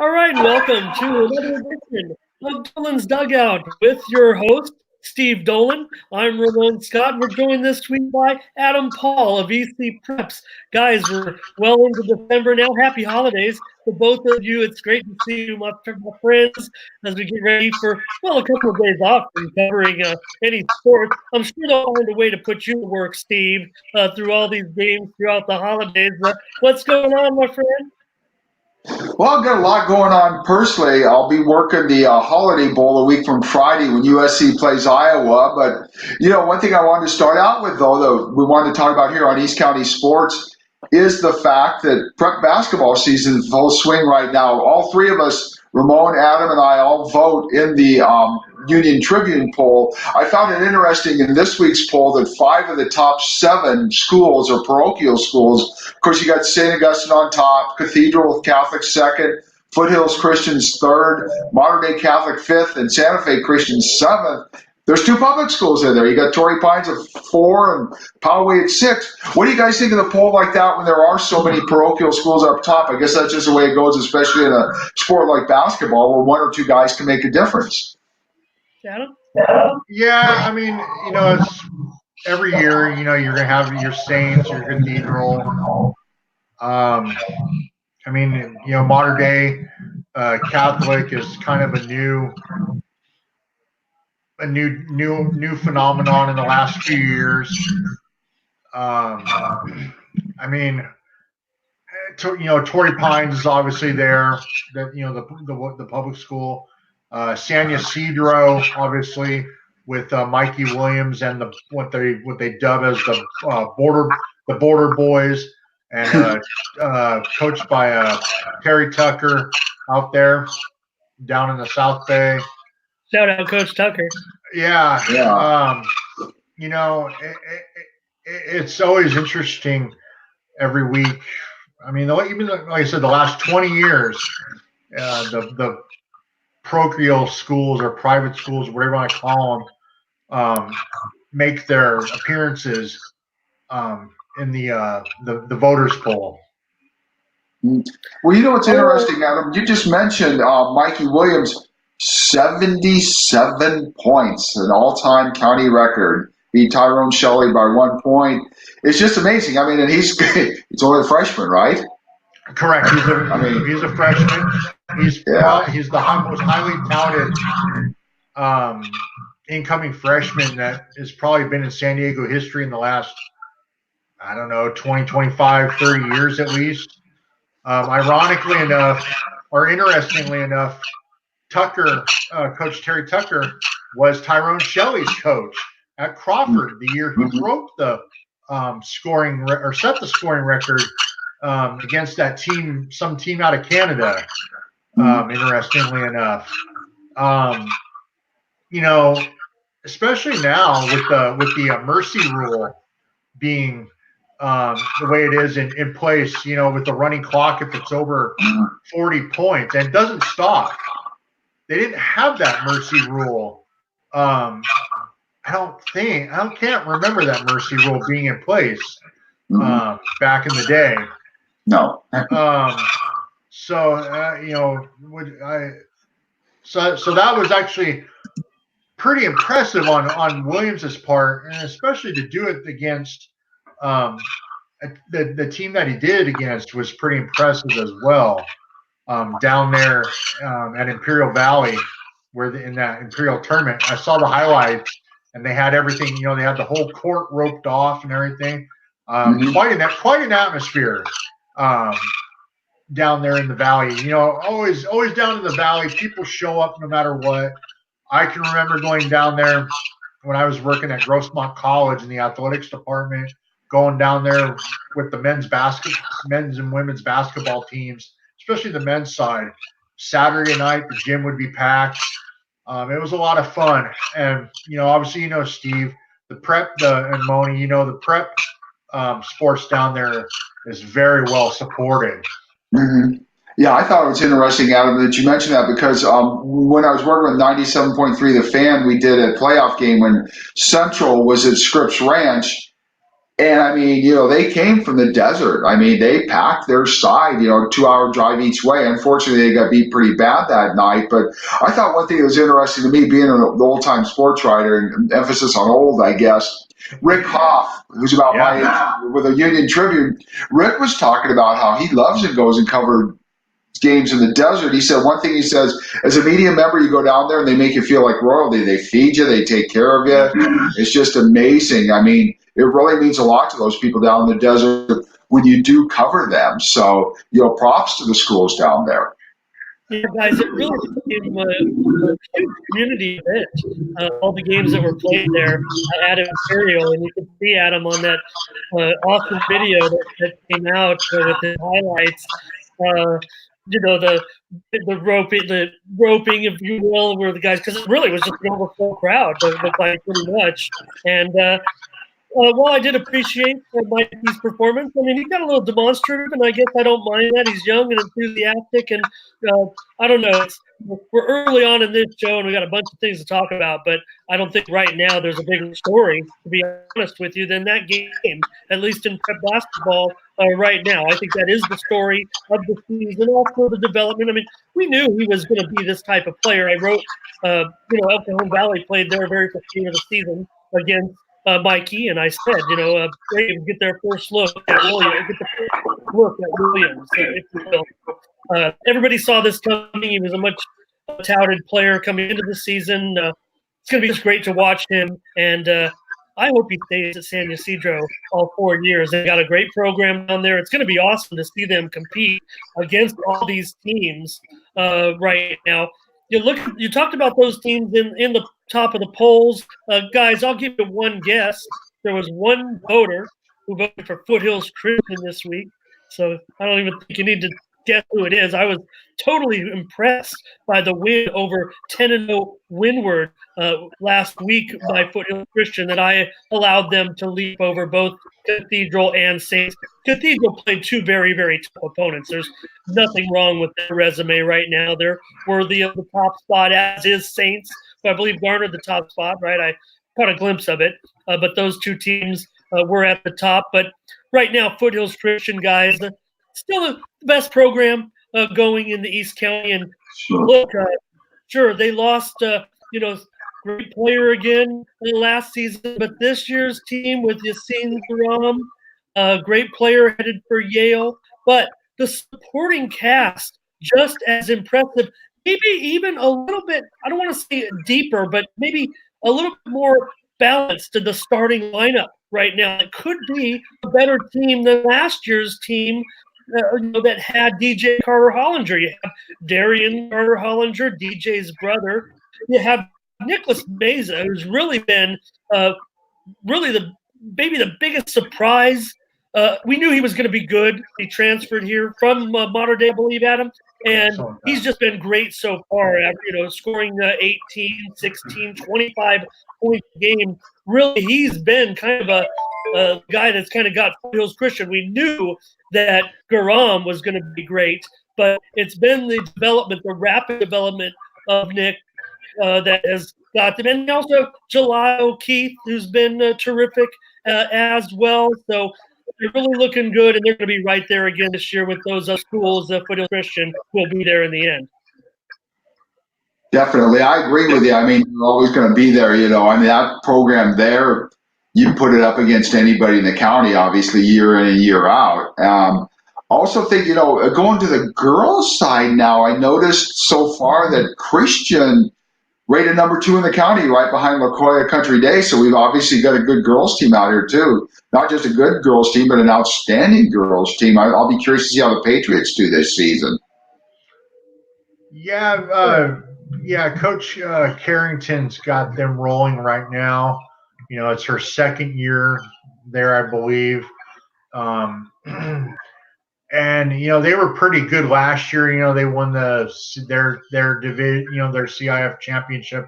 All right, welcome to another edition of DOLAN'S Dugout with your host, Steve Dolan. I'm Ramon Scott. We're joined this week by Adam Paul of EC Preps. Guys, we're well into December now. Happy holidays to both of you. It's great to see you, my friends, as we get ready for, well, a couple of days off from covering any sports. I'm sure they'll find a way to put you to work, Steve, through all these games throughout the holidays. What's going on, my friend? Well, I've got a lot going on personally. I'll be working the Holiday Bowl a week from Friday when USC plays Iowa. But, one thing I wanted to start out with, though, that we wanted to talk about here on East County Sports is the fact that prep basketball season is full swing right now. All three of us, Ramon, Adam, and I, all vote in the Union Tribune poll. I found it interesting in this week's poll that 5 of the top 7 schools are parochial schools. Of course, you got St. Augustine on top, Cathedral Catholic second, Foothills Christians third, Modern Day Catholic fifth, and Santa Fe Christians seventh. There's 2 public schools in there. You got Torrey Pines at 4 and Poway at 6. What do you guys think of the poll like that when there are so many parochial schools up top? I guess that's just the way it goes, especially in a sport like basketball where 1 or 2 guys can make a difference. Adam? Yeah, I mean, it's every year, you're going to have your Saints, your Cathedral. I mean, modern day Catholic is kind of a new phenomenon in the last few years. I mean, Torrey Pines is obviously there. The public school. San Ysidro, obviously, with Mikey Williams and what they dub as the border boys, and coached by Terry Tucker out there down in the South Bay. Shout out, Coach Tucker. Yeah. It's always interesting every week. I mean, even like I said, the last 20 years, the parochial schools or private schools, whatever you want to call them, make their appearances in the voters poll. Well, what's interesting, Adam? You just mentioned Mikey Williams, 77 points, an all-time county record. Beat Tyrone Shelley by 1 point. It's just amazing. I mean, and he's only a freshman, right? Correct. He's a freshman. He's the most highly touted incoming freshman that has probably been in San Diego history in the last, 20, 25, 30 years at least. Ironically enough, or interestingly enough, Tucker, Coach Terry Tucker, was Tyrone Shelley's coach at Crawford the year he broke the set the scoring record against that team, some team out of Canada. Interestingly enough, especially now with the mercy rule being the way it is in place, with the running clock if it's over 40 points, and it doesn't stop. They didn't have that mercy rule. I can't remember that mercy rule being in place back in the day. No. So that was actually pretty impressive on Williams's part, and especially to do it against the team that he did against was pretty impressive as well. Down there at Imperial Valley, in that Imperial tournament, I saw the highlights, and they had everything. They had the whole court roped off and everything. Quite an atmosphere down there in the valley. Always down in the valley, people show up no matter what. I can remember going down there when I was working at Grossmont College in the athletics department, going down there with the men's and women's basketball teams, especially the men's side. Saturday night, the gym would be packed. It was a lot of fun. And, obviously, Steve, the prep, and Moni, the prep sports down there is very well supported. Mm-hmm. Yeah, I thought it was interesting, Adam, that you mentioned that because when I was working with 97.3 The Fan, we did a playoff game when Central was at Scripps Ranch. And I mean, they came from the desert. I mean, they packed their side, 2-hour drive each way. Unfortunately, they got beat pretty bad that night. But I thought one thing that was interesting to me, being an old-time sports writer, and emphasis on old, I guess, Rick Hoff, who's about my age, with a Union Tribune, Rick was talking about how he loves and goes and covers games in the desert. He said one thing, he says, as a media member, you go down there and they make you feel like royalty. They feed you, they take care of you. It's just amazing. I mean, it really means a lot to those people down in the desert when you do cover them. So, props to the schools down there. Yeah, guys, it really became a huge community event. All the games that were played there at Imperial, and you can see Adam on that awesome video that came out with the highlights. The roping, if you will, where the guys, because it really was just an overfull crowd, like pretty much. And well, I did appreciate Mikey's performance. I mean, he got a little demonstrative, and I guess I don't mind that. He's young and enthusiastic, and I don't know. We're early on in this show, and we got a bunch of things to talk about, but I don't think right now there's a bigger story, to be honest with you, than that game, at least in prep basketball right now. I think that is the story of the season, also the development. I mean, we knew he was going to be this type of player. I wrote, El Cajon Valley played their very first game of the season against Mikey, and I said, they get their first look at Williams, if you will. Everybody saw this coming. He was a much touted player coming into the season. It's going to be just great to watch him, and I hope he stays at San Ysidro all 4 years. They got a great program down there. It's going to be awesome to see them compete against all these teams right now. You talked about those teams in the top of the polls. Guys, I'll give you one guess. There was one voter who voted for Foothills Christian this week, so I don't even think you need to guess who it is. I was totally impressed by the win over 10-0 Windward last week by Foothills Christian, that I allowed them to leap over both Cathedral and Saints. Cathedral played two very, very tough opponents. There's nothing wrong with their resume right now. They're worthy of the top spot, as is Saints, who I believe garnered the top spot, right? I caught a glimpse of it. But those two teams were at the top. But right now, Foothills Christian, guys, still the best program going in the East County. And look, sure, they lost, great player again last season, but this year's team with Yassine Karam, great player headed for Yale, but the supporting cast just as impressive, maybe even a little bit, I don't want to say deeper, but maybe a little bit more balanced to the starting lineup right now. It could be a better team than last year's team that had DJ Carter Hollinger. You have Darian Carter Hollinger, DJ's brother. You have Nicholas Meza, who's really been really the biggest surprise. We knew he was going to be good. He transferred here from Modern Day, I believe, Adam, and he's just been great so far. Scoring 18, 16, 25 points a game. Really, he's been kind of a guy that's kind of got Foothills Christian. We knew that Garam was going to be great, but it's been the rapid development of Nick that has got them. And also July O'Keefe, who's been terrific as well. So they're really looking good, and they're going to be right there again this year with those schools. Foothills Christian will be there in the end. Definitely. I agree with you. I mean, you're always going to be there, I mean, that program there, you put it up against anybody in the county, obviously, year in and year out. Also think, going to the girls' side now, I noticed so far that Christian rated number 2 in the county, right behind La Jolla Country Day. So we've obviously got a good girls team out here too. Not just a good girls team, but an outstanding girls team. I'll be curious to see how the Patriots do this season. Yeah, Coach Carrington's got them rolling right now. It's her second year there, I believe. And they were pretty good last year. They won their division, their CIF championship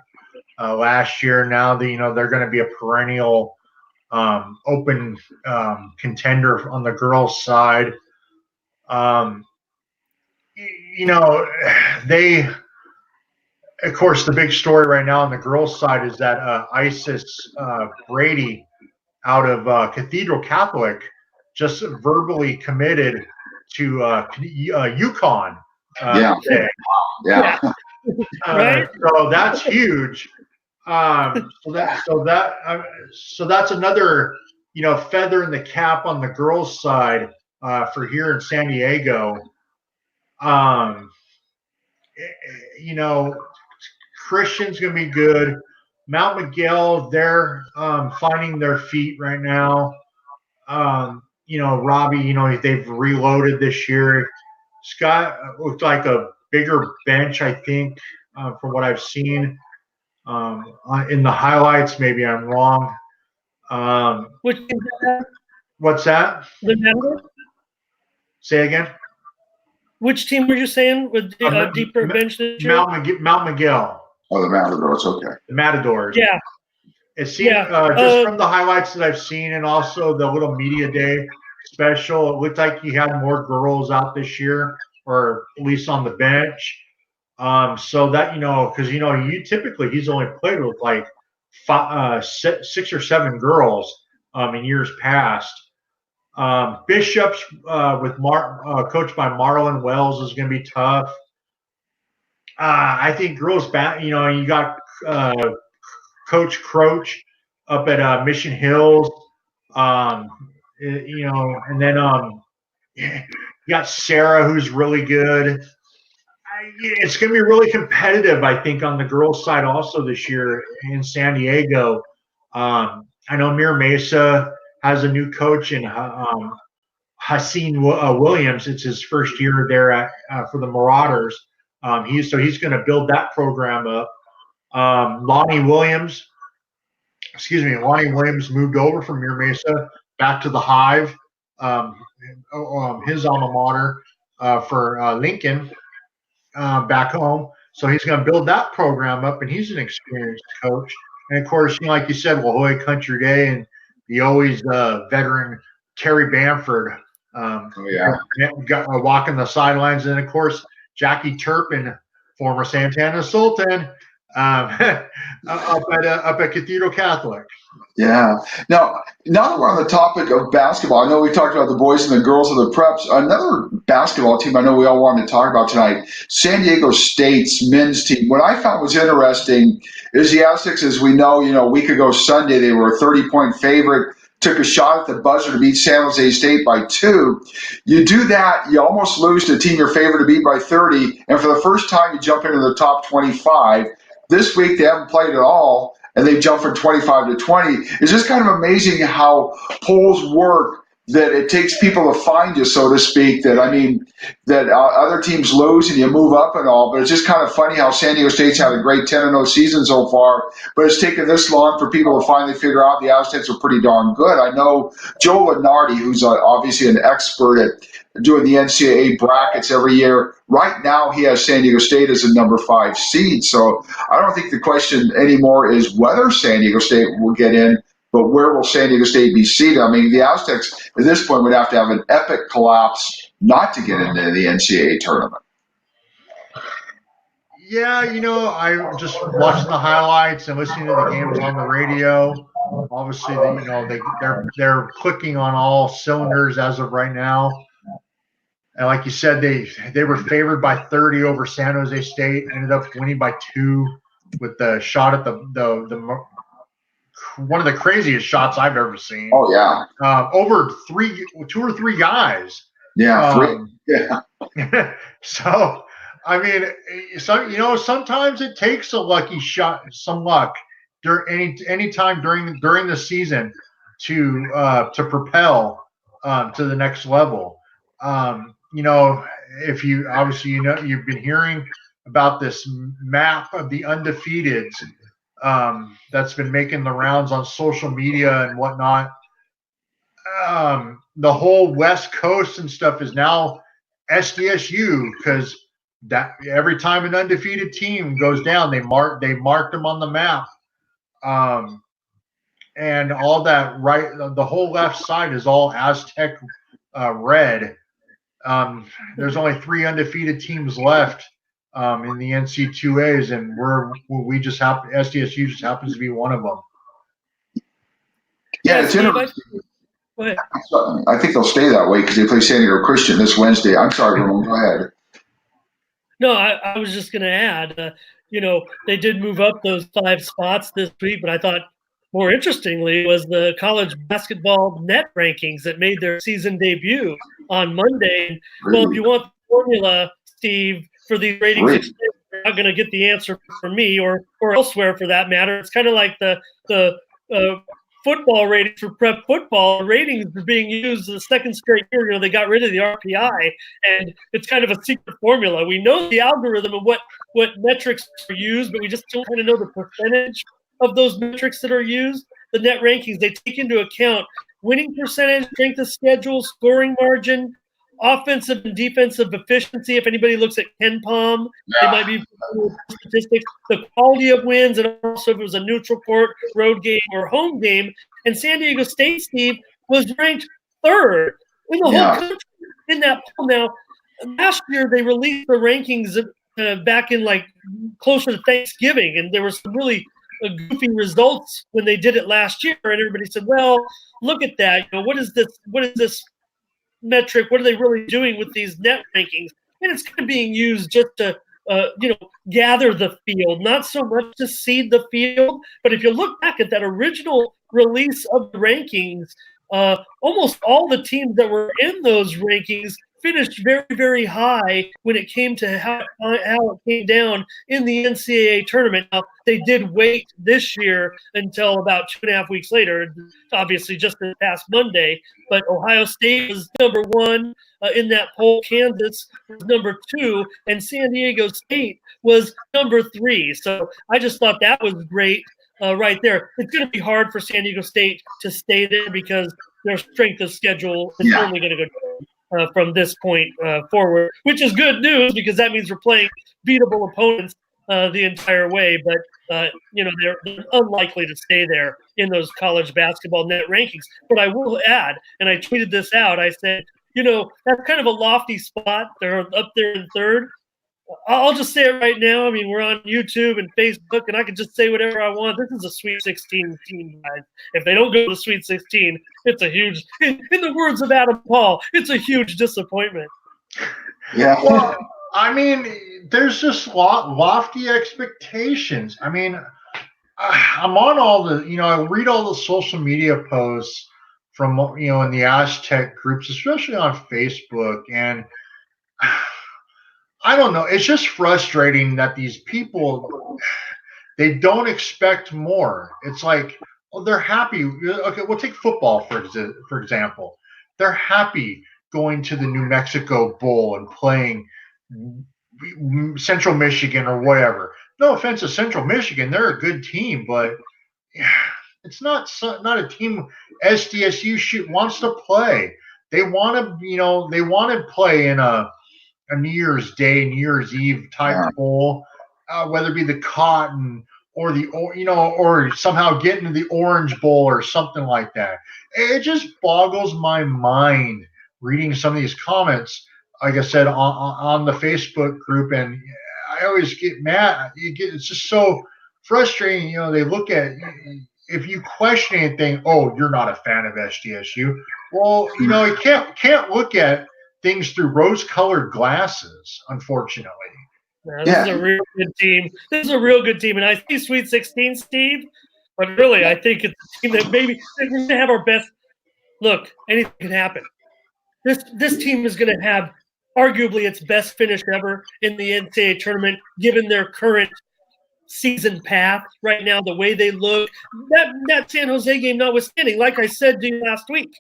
last year. Now they're going to be a perennial open contender on the girls' side. They, of course, the big story right now on the girls' side is that Isis Brady out of Cathedral Catholic just verbally committed to UConn today. Yeah. Right? So that's huge. So that's another feather in the cap on the girls' side for here in San Diego. Christian's going to be good. Mount Miguel, they're finding their feet right now. Robbie, they've reloaded this year. Scott looked like a bigger bench, I think, from what I've seen in the highlights. Maybe I'm wrong. Which team is that? What's that? The Matador? Say again. Which team were you saying with the deeper bench this year? Mount Miguel. Oh, the Matadors. Okay. The Matadors. Yeah. It seemed just from the highlights that I've seen, and also the little media day special, it looked like you had more girls out this year, or at least on the bench. So that because you typically he's only played with like 6 or 7 girls in years past. Bishops with coached by Marlon Wells is going to be tough. I think girls back. You got Coach Croach up at Mission Hills. And then you got Sarah, who's really good. It's going to be really competitive, I think, on the girls' side also this year in San Diego. I know Mira Mesa has a new coach in Haseen Williams. It's his first year there for the Marauders. He's going to build that program up. Lonnie Williams moved over from Mira Mesa back to the Hive, his alma mater for Lincoln. Back home. So he's going to build that program up, and he's an experienced coach. And of course, like you said, La Jolla Country Day and the always veteran Terry Bamford walking the sidelines. And of course, Jackie Turpin, former Santana Sultan, up at Cathedral Catholic. Yeah. Now that we're on the topic of basketball, I know we talked about the boys and the girls of the preps. Another basketball team I know we all wanted to talk about tonight, San Diego State's men's team. What I found was interesting is the Aztecs, as we know, a week ago Sunday, they were a 30-point favorite, took a shot at the buzzer to beat San Jose State by 2. You do that, you almost lose to a team you're favored to beat by 30, and for the first time you jump into the top 25. This week they haven't played at all, and they jumped from 25 to 20. It's just kind of amazing how polls work, that it takes people to find you, so to speak, that other teams lose and you move up and all. But it's just kind of funny how San Diego State's had a great 10-0 season so far, but it's taken this long for people to finally figure out the Aztecs are pretty darn good. I know Joe Lenardi, who's obviously an expert at doing the NCAA brackets every year. Right now, he has San Diego State as a number 5 seed. So I don't think the question anymore is whether San Diego State will get in, but where will San Diego State be seated? I mean, the Aztecs at this point would have to have an epic collapse not to get into the NCAA tournament. Yeah, I just watching the highlights and listening to the games on the radio. Obviously, they're clicking on all cylinders as of right now. And like you said, they were favored by 30 over San Jose State. Ended up winning by 2 with the shot at the one of the craziest shots I've ever seen. Oh yeah, over 2 or 3 guys. Yeah, 3. Yeah. So I mean, sometimes it takes a lucky shot, some luck during any time during the season to propel to the next level. If you obviously you've been hearing about this map of the undefeateds that's been making the rounds on social media and whatnot. The whole West Coast and stuff is now SDSU, because that every time an undefeated team goes down, they mark them on the map, and all that. Right, the whole left side is all Aztec red. There's only 3 undefeated teams left in the NC2As, and SDSU just happens to be one of them. Yeah, it's Steve, interesting. go ahead. I think they'll stay that way because they play San Diego Christian this Wednesday. I'm sorry, Ramon. Go ahead. No, I was just going to add, they did move up those 5 spots this week, but I thought more interestingly was the college basketball net rankings that made their season debut on Monday. And, well, if you want the formula, Steve, for these ratings, you're not going to get the answer from me or elsewhere for that matter. It's kind of like the football ratings for prep football. Ratings are being used the second straight year. They got rid of the RPI, and it's kind of a secret formula. We know the algorithm of what metrics are used, but we just don't kind of know the percentage of those metrics that are used. The net rankings, they take into account winning percentage, strength of schedule, scoring margin, offensive and defensive efficiency. If anybody looks at KenPom, they might be statistics, the quality of wins, and also if it was a neutral court, road game, or home game. And San Diego State, Steve, was ranked 3rd in the whole country in that poll. Now, last year they released the rankings back in like closer to Thanksgiving, and there were some really goofy results when they did it last year. And everybody said, "Well, look at that. What is this? What is this metric? What are they really doing with these net rankings?" And it's kind of being used just to gather the field, not so much to seed the field. But if you look back at that original release of the rankings, almost all the teams that were in those rankings finished very, very high when it came to how it came down in the NCAA tournament. Now, they did wait this year until about 2.5 weeks later, obviously just this past Monday. But Ohio State was number 1 in that poll. Kansas was number 2, and San Diego State was number 3. So I just thought that was great right there. It's going to be hard for San Diego State to stay there because their strength of schedule is only going to go down from this point forward, which is good news because that means we're playing beatable opponents the entire way. But they're unlikely to stay there in those college basketball net rankings. But I will add, and I tweeted this out, I said, that's kind of a lofty spot. They're up there in 3rd. I'll just say it right now. I mean, we're on YouTube and Facebook, and I can just say whatever I want. This is a Sweet 16 team, guys. If they don't go to the Sweet 16, it's a huge, in the words of Adam Paul, it's a huge disappointment. Yeah. Well, I mean, there's just lofty expectations. I mean, I'm on all the, I read all the social media posts from, in the Aztec groups, especially on Facebook, and I don't know. It's just frustrating that these people, they don't expect more. It's like, well, they're happy. Okay, we'll take football, for example. They're happy going to the New Mexico Bowl and playing Central Michigan or whatever. No offense to Central Michigan. They're a good team, but it's not a team SDSU wants to play. They want to, they want to play in a New Year's Day, New Year's Eve type bowl, whether it be the Cotton or or somehow get into the Orange Bowl or something like that. It just boggles my mind reading some of these comments, like I said, on the Facebook group, and I always get mad. It's just so frustrating. They look at, if you question anything, oh, you're not a fan of SDSU. Well, you can't look at things through rose-colored glasses, unfortunately. This is a real good team. This is a real good team, and I see Sweet 16, Steve. But really, I think it's a team that maybe we're going to have our best. Look, anything can happen. This team is going to have arguably its best finish ever in the NCAA tournament, given their current season path right now, the way they look. That San Jose game notwithstanding, like I said to you last week,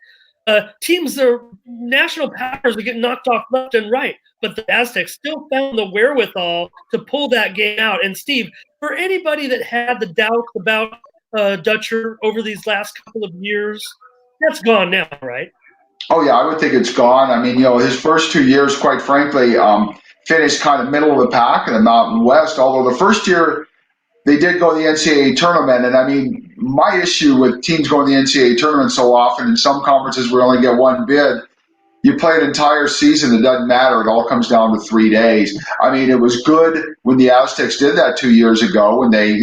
teams, their national powers are getting knocked off left and right, but the Aztecs still found the wherewithal to pull that game out. And Steve, for anybody that had the doubts about Dutcher over these last couple of years, that's gone now, right? Oh, yeah, I would think it's gone. I mean, his first 2 years, quite frankly, finished kind of middle of the pack in the Mountain West, although the first year they did go to the NCAA tournament. And I mean, my issue with teams going to the NCAA tournament so often, in some conferences we only get one bid. You play an entire season, it doesn't matter. It all comes down to 3 days. I mean, it was good when the Aztecs did that 2 years ago when they,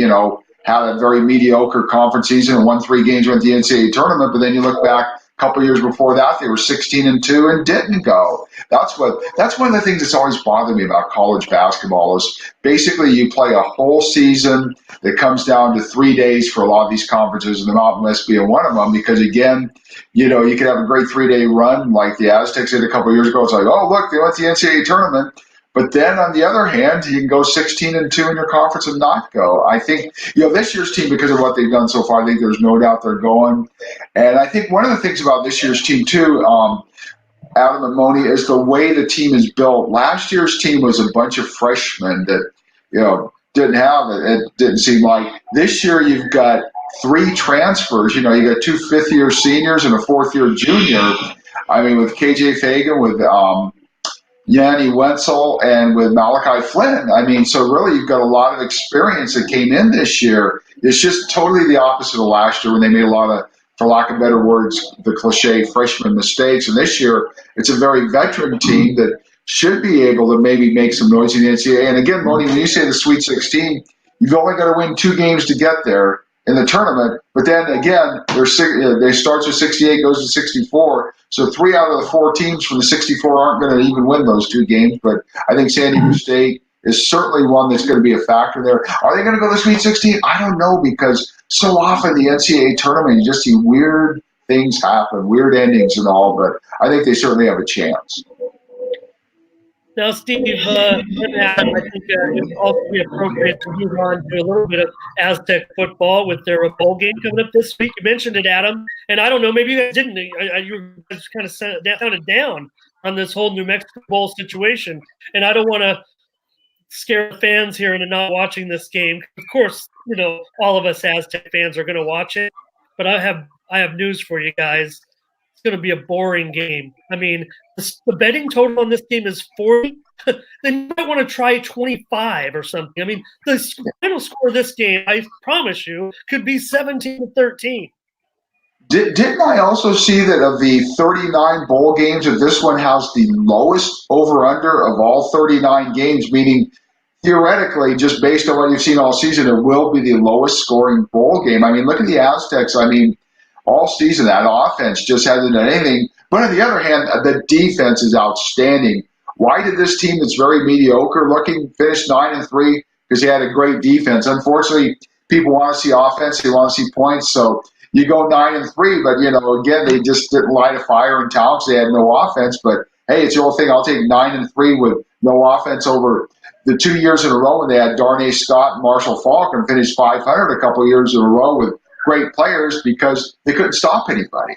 had a very mediocre conference season and won 3 games, went to the NCAA tournament. But then you look back a couple years before that, they were 16-2 and didn't go. That's one of the things that's always bothered me about college basketball is basically you play a whole season that comes down to 3 days for a lot of these conferences, and the Mountain West being one of them, because again, you could have a great 3-day run like the Aztecs did a couple of years ago. It's like, oh, look, they went to the NCAA tournament. But then on the other hand, you can go 16-2 in your conference and not go. I think, this year's team, because of what they've done so far, I think there's no doubt they're going. And I think one of the things about this year's team too, Adam and Moni, is the way the team is built. Last year's team was a bunch of freshmen that, didn't have it. It didn't seem like. This year you've got 3 transfers. You got 2 fifth-year seniors and a 4th-year junior. I mean, with KJ Fagan, with Yanni Wenzel, and with Malachi Flynn. I mean, so really you've got a lot of experience that came in this year. It's just totally the opposite of last year when they made a lot of, for lack of better words, the cliche freshman mistakes. And this year it's a very veteran team that should be able to maybe make some noise in the NCAA. And again, Moni, when you say the Sweet 16, you've only got to win 2 games to get there in the tournament. But then again, they start with 68, goes to 64. So 3 out of the 4 teams from the 64 aren't going to even win those 2 games. But I think San Diego State is certainly one that's going to be a factor there. Are they going to go to the Sweet 16? I don't know, because so often the NCAA tournament, you just see weird things happen, weird endings and all. But I think they certainly have a chance. Now, Steve, I think it would also be appropriate to move on to a little bit of Aztec football with their bowl game coming up this week. You mentioned it, Adam, and I don't know, maybe you guys didn't. You guys kind of sounded down on this whole New Mexico Bowl situation, and I don't want to scare fans here into not watching this game. Of course, all of us Aztec fans are going to watch it, but I have news for you guys. It's going to be a boring game. I mean, the betting total on this game is 40. Then you might want to try 25 or something. I mean, the final score of this game, I promise you, could be 17-13. Didn't I also see that of the 39 bowl games, that this one has the lowest over-under of all 39 games, meaning theoretically, just based on what you've seen all season, it will be the lowest scoring bowl game. I mean, look at the Aztecs. I mean, all season, that offense just hasn't done anything. But on the other hand, the defense is outstanding. Why did this team that's very mediocre looking finish 9-3? Because they had a great defense. Unfortunately, people want to see offense. They want to see points. So you go 9-3, but, again, they just didn't light a fire in town because they had no offense. But, hey, it's the old thing. I'll take 9-3 with no offense over the 2 years in a row when they had Darnay Scott and Marshall Falk and finished 500 a couple of years in a row with great players because they couldn't stop anybody.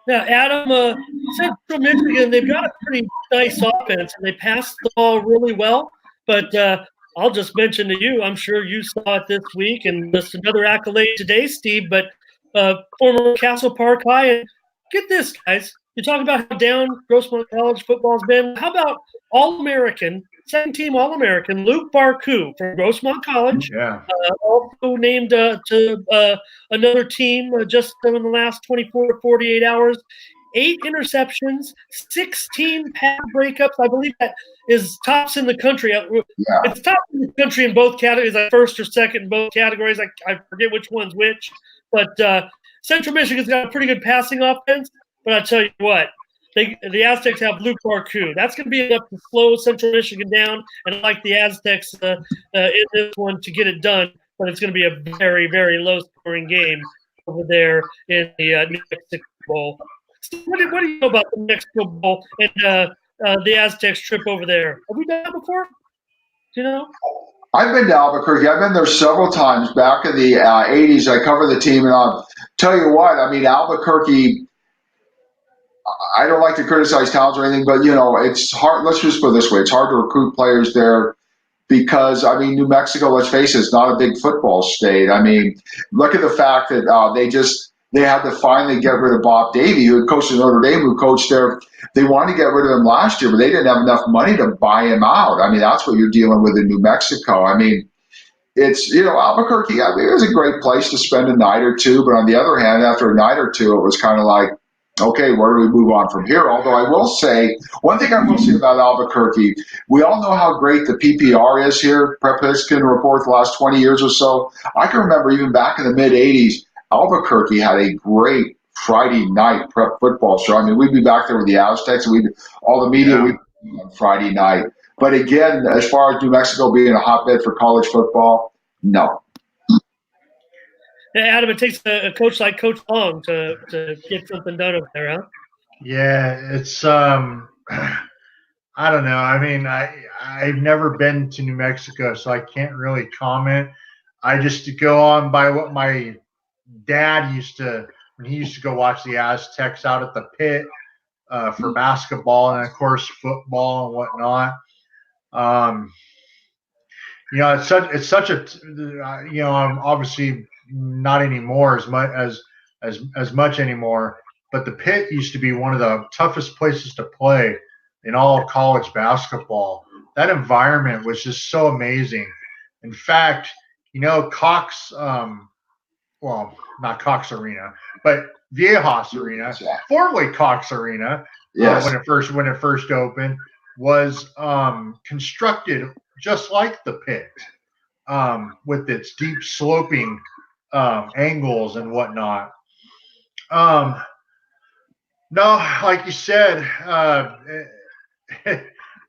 Now, Adam, Central Michigan, they've got a pretty nice offense, and they pass the ball really well. But I'll just mention to you, I'm sure you saw it this week, and just another accolade today, Steve, but former Castle Park High. And get this, guys. You talk about how down Grossmont College football's been. How about All-American, second-team All-American, Luke Barku from Grossmont College. Yeah. Also named to another team just in the last 24 to 48 hours. 8 interceptions, 16 pad breakups. I believe that is tops in the country. Yeah. It's top in the country in both categories, like first or second in both categories. I forget which one's which. But Central Michigan's got a pretty good passing offense. But I'll tell you what, the Aztecs have Luke Barku. That's going to be enough to slow Central Michigan down, and I like the Aztecs in this one to get it done. But it's going to be a very, very low-scoring game over there in the New Mexico Bowl. What do you know about the New Mexico Bowl and the Aztecs trip over there? Have we done that before? Do you know? I've been to Albuquerque. I've been there several times. Back in the 80s, I covered the team, and I'll tell you what, I mean, Albuquerque, I don't like to criticize towns or anything, but, it's hard. Let's just put it this way. It's hard to recruit players there because, I mean, New Mexico, let's face it, it's not a big football state. I mean, look at the fact that they had to finally get rid of Bob Davie, who had coached at Notre Dame, who coached there. They wanted to get rid of him last year, but they didn't have enough money to buy him out. I mean, that's what you're dealing with in New Mexico. I mean, it's, Albuquerque, I mean, it was a great place to spend a night or two, but on the other hand, after a night or two, it was kind of like, Okay, where do we move on from here? Although I will say, one thing I will say about Albuquerque, we all know how great the PPR is here, Prep Pigskin Report, the last 20 years or so. I can remember even back in the mid-'80s, Albuquerque had a great Friday night prep football show. I mean, we'd be back there with the Aztecs, and all the media would be on Friday night. But again, as far as New Mexico being a hotbed for college football, no. Hey, Adam, it takes a coach like Coach Long to get something done up there, huh? Yeah, it's I don't know. I mean, I've never been to New Mexico, so I can't really comment. I just go on by what my dad used to when he used to go watch the Aztecs out at the pit for basketball and of course football and whatnot. Um, it's such a I'm obviously not anymore as much anymore, but the pit used to be one of the toughest places to play in all of college basketball. That environment was just so amazing. In fact, Cox, well, not Cox Arena, but Viejas Arena, formerly Cox Arena, Yes. when it first opened, was constructed just like the pit, with its deep sloping angles and whatnot. No, like you said,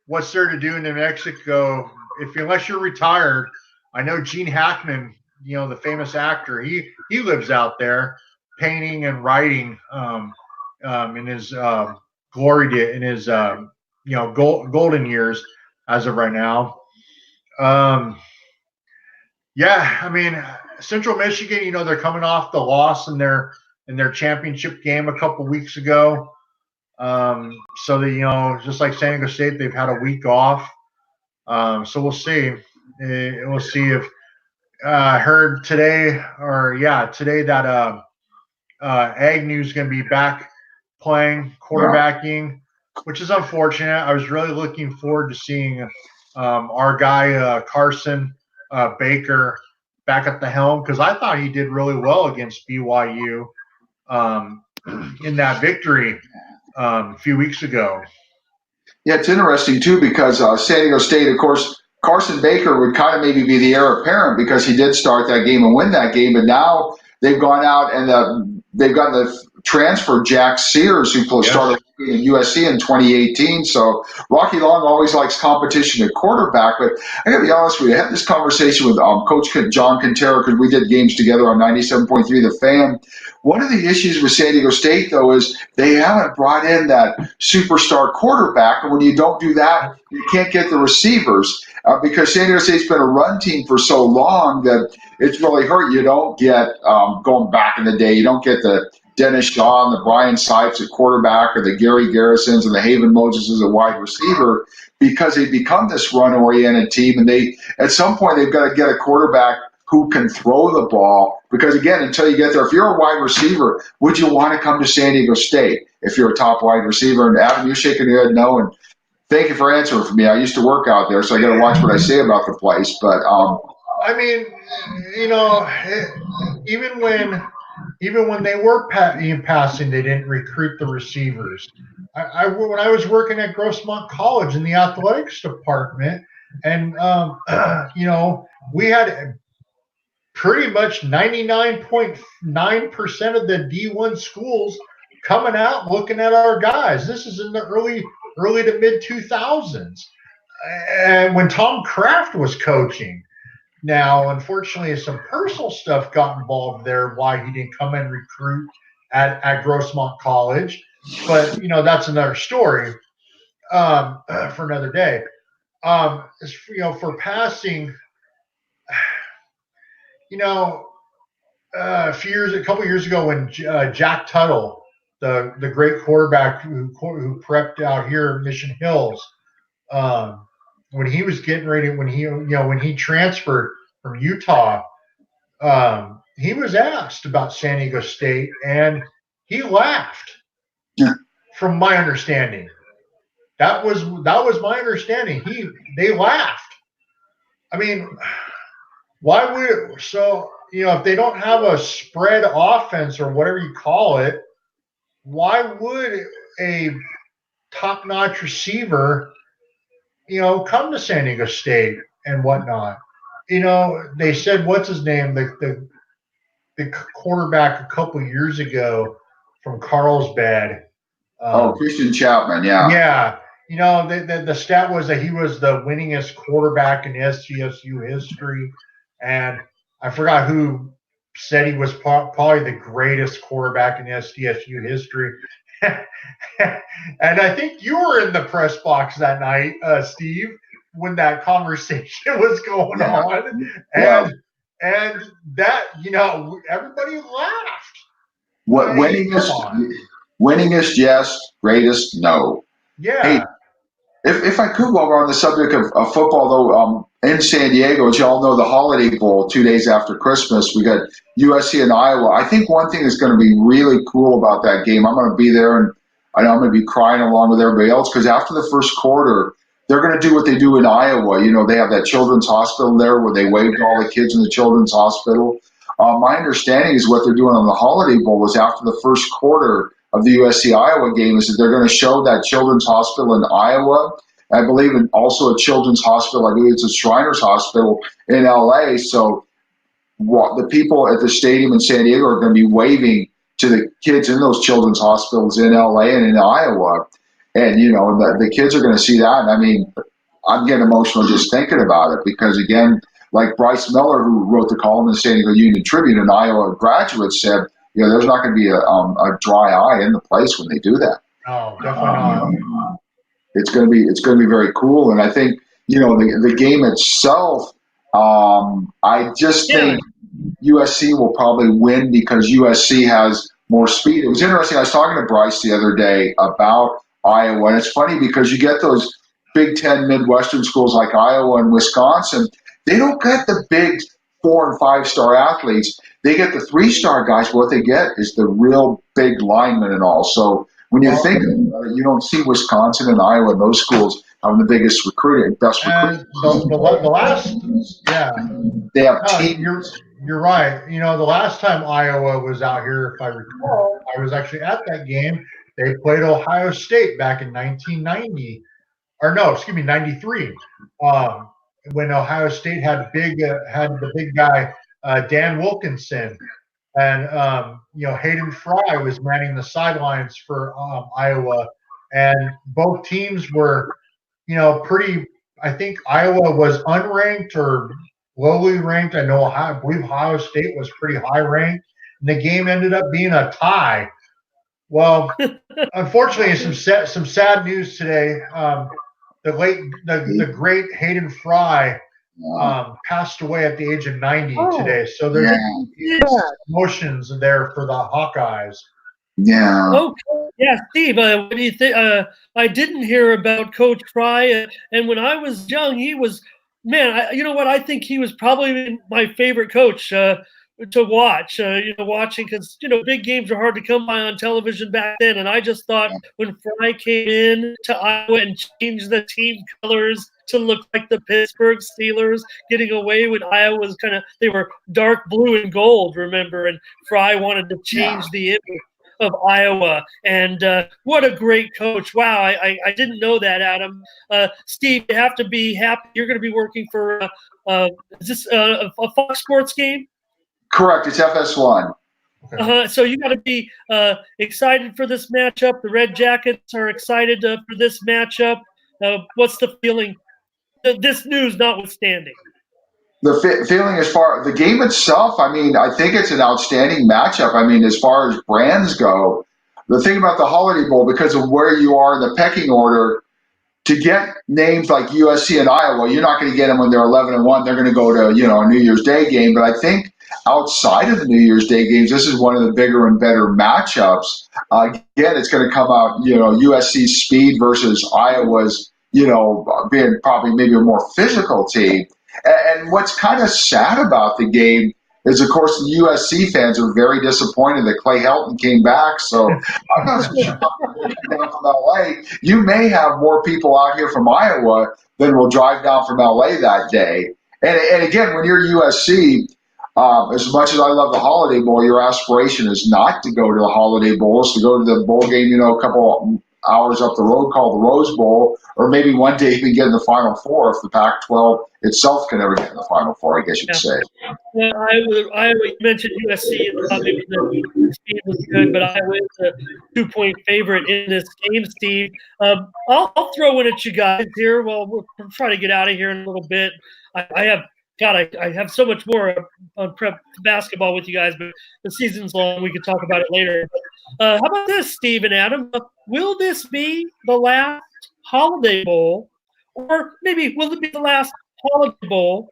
what's there to do in New Mexico? Unless you're retired, I know Gene Hackman, the famous actor, he lives out there painting and writing in his glory in his golden years as of right now. Yeah, I mean, Central Michigan, they're coming off the loss in their championship game a couple weeks ago. So that, just like San Diego State, they've had a week off. So we'll see. We'll see if I heard today that Agnew's going to be back playing quarterbacking, which is unfortunate. I was really looking forward to seeing our guy Carson Baker back at the helm, because I thought he did really well against BYU in that victory a few weeks ago. Yeah, it's interesting too because San Diego State, of course, Carson Baker would kind of maybe be the heir apparent because he did start that game and win that game, but now they've gone out and they've got the transfer Jack Sears who started in USC in 2018. So Rocky Long always likes competition at quarterback, but I got to be honest with you, I had this conversation with Coach John Quintero because we did games together on 97.3 The Fan. One of the issues with San Diego State, though, is they haven't brought in that superstar quarterback. And when you don't do that, you can't get the receivers because San Diego State's been a run team for so long that it's really hurt. You don't get, going back in the day, you don't get the Dennis Shaw and the Brian Sipes at quarterback or the Gary Garrisons and the Haven Moses as a wide receiver because they become this run-oriented team. And at some point, they've got to get a quarterback who can throw the ball. Because again, until you get there, if you're a wide receiver, would you want to come to San Diego State if you're a top wide receiver? And Adam, you're shaking your head no. And thank you for answering for me. I used to work out there, so I got to watch what I say about the place. But I mean, even when they were passing, they didn't recruit the receivers. When I was working at Grossmont College in the athletics department, and we had pretty much 99.9% of the D1 schools coming out looking at our guys. This is in the early to mid 2000s, and when Tom Kraft was coaching. Now, unfortunately, some personal stuff got involved there, why he didn't come and recruit at Grossmont College. But, that's another story for another day. For passing, a couple years ago when Jack Tuttle, the great quarterback who prepped out here in Mission Hills, when he was getting ready, when he transferred from Utah, he was asked about San Diego State and he laughed. Yeah. From my understanding, that was my understanding. They laughed. I mean, why would if they don't have a spread offense or whatever you call it, why would a top-notch receiver, come to San Diego State and whatnot? They said, what's his name? The quarterback a couple years ago from Carlsbad. Christian Chapman, yeah. Yeah. The stat was that he was the winningest quarterback in SDSU history. And I forgot who said he was probably the greatest quarterback in SDSU history. And I think you were in the press box that night, Steve, when that conversation was going on. And that, everybody laughed. Winningest, yes. Greatest, no. Yeah. Hey, if I could, while we're on the subject of football, though, in San Diego, as you all know, the Holiday Bowl, 2 days after Christmas, we got USC and Iowa. I think one thing that's going to be really cool about that game, I'm going to be there, and I know I'm going to be crying along with everybody else, because after the first quarter, they're going to do what they do in Iowa. They have that children's hospital there where they waived all the kids in the children's hospital. My understanding is what they're doing on the Holiday Bowl is after the first quarter of the USC-Iowa game is that they're going to show that children's hospital in Iowa. I believe also a children's hospital. I believe it's a Shriners Hospital in LA. So the people at the stadium in San Diego are going to be waving to the kids in those children's hospitals in LA and in Iowa. And, the kids are going to see that. And I mean, I'm getting emotional just thinking about it because, again, like Bryce Miller, who wrote the column in the San Diego Union Tribune, an Iowa graduate, said, there's not going to be a dry eye in the place when they do that. No, definitely not. It's going to be very cool, and I think the game itself. I just think USC will probably win because USC has more speed. It was interesting. I was talking to Bryce the other day about Iowa, and it's funny because you get those Big Ten Midwestern schools like Iowa and Wisconsin. They don't get the big 4- and 5-star athletes. They get the 3-star guys, but what they get is the real big linemen and all. So when you think about it, you don't see Wisconsin and Iowa and those schools having the biggest recruiting, best recruiting. They have teams. You're right. The last time Iowa was out here, if I recall, I was actually at that game. They played Ohio State back in 1990, or no, excuse me, 93. When Ohio State had the big guy Dan Wilkinson, and Hayden Fry was manning the sidelines for Iowa, and both teams were pretty. I think Iowa was unranked or lowly ranked. I believe Ohio State was pretty high ranked, and the game ended up being a tie. Well, unfortunately, some sad news today. The great Hayden Fry passed away at the age of 90 today. So there's emotions there for the Hawkeyes. Yeah. Okay. Yeah, Steve, what do you think? I didn't hear about Coach Fry, and when I was young, he was, man, you know what? I think he was probably my favorite coach to watch, watching because, big games are hard to come by on television back then. And I just thought when Fry came in to Iowa and changed the team colors to look like the Pittsburgh Steelers, getting away with Iowa was they were dark blue and gold, remember? And Fry wanted to change the image of Iowa. And what a great coach. Wow, I didn't know that, Adam. Steve, you have to be happy. You're going to be working for, is this a Fox Sports game? Correct. It's FS1. So you got to be excited for this matchup. The Red Jackets are excited for this matchup. What's the feeling? This news notwithstanding. The feeling as far the game itself, I mean, I think it's an outstanding matchup. I mean, as far as brands go, the thing about the Holiday Bowl, because of where you are in the pecking order, to get names like USC and Iowa, you're not going to get them when they're 11-1. They're going to go to a New Year's Day game. But I think outside of the New Year's Day games, this is one of the bigger and better matchups. Again, it's going to come out, USC's speed versus Iowa's, being probably maybe a more physical team. And what's kind of sad about the game is, of course, the USC fans are very disappointed that Clay Helton came back. So I'm not so sure down from LA. You may have more people out here from Iowa than will drive down from LA that day. And again, when you're USC, as much as I love the Holiday Bowl, your aspiration is not to go to the Holiday Bowl, it's to go to the bowl game, a couple hours up the road called the Rose Bowl, or maybe one day even get in the Final Four if the Pac-12 itself can ever get in the Final Four, I guess you'd say. Well, I mentioned USC and thought maybe the Steve was good, but Iowa is a 2-point favorite in this game, Steve. I'll throw one at you guys here. Well, we'll try to get out of here in a little bit. I have so much more on prep basketball with you guys, but the season's long. We could talk about it later. How about this, Steve and Adam? Will this be the last Holiday Bowl, or maybe will it be the last Holiday Bowl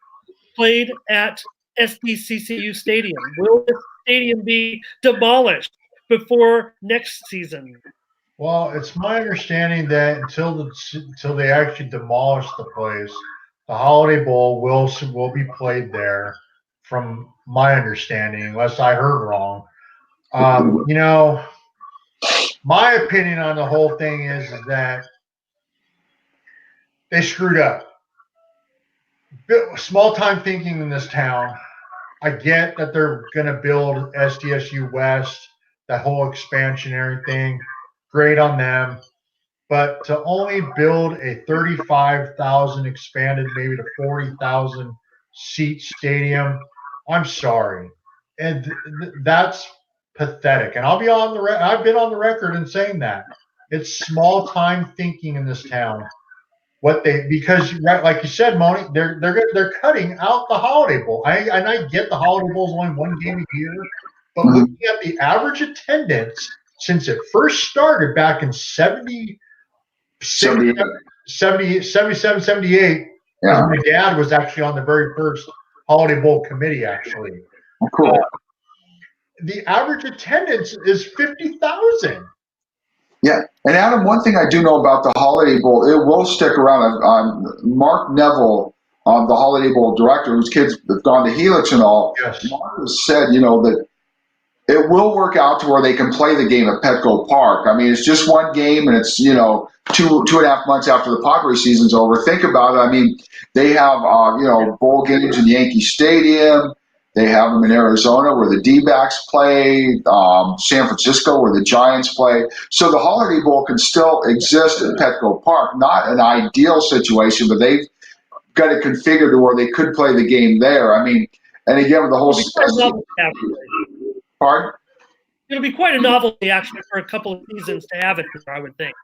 played at SDCCU Stadium? Will this stadium be demolished before next season? Well, it's my understanding that until they actually demolish the place, the Holiday Bowl will be played there. From my understanding, unless I heard wrong. My opinion on the whole thing is that they screwed up. Small time thinking in this town. I get that they're going to build SDSU West, that whole expansionary thing. Great on them. But to only build a 35,000 expanded maybe to 40,000 seat stadium, I'm sorry. And that's pathetic. And I've been on the record in saying that. It's small time thinking in this town. Because like you said, Moni, they're cutting out the Holiday Bowl. I get the Holiday Bowl is only one game a year, but looking at the average attendance since it first started back in 77, 78, yeah. My dad was actually on the very first Holiday Bowl committee, actually. Oh, cool. The average attendance is 50,000. Yeah, and Adam, one thing I do know about the Holiday Bowl, it will stick around. Mark Neville, the Holiday Bowl director, whose kids have gone to Helix and all, yes. Mark has said, that it will work out to where they can play the game at Petco Park. I mean, it's just one game, and it's, 2.5 months after the Padres season's over. Think about it. I mean, they have, bowl games in Yankee Stadium. They have them in Arizona where the D-backs play, San Francisco where the Giants play. So the Holiday Bowl can still exist at Petco Park. Not an ideal situation, but they've got it configured to where they could play the game there. I mean, and again, with the whole pardon? It'll be quite a novelty, actually, for a couple of seasons to have it there, I would think.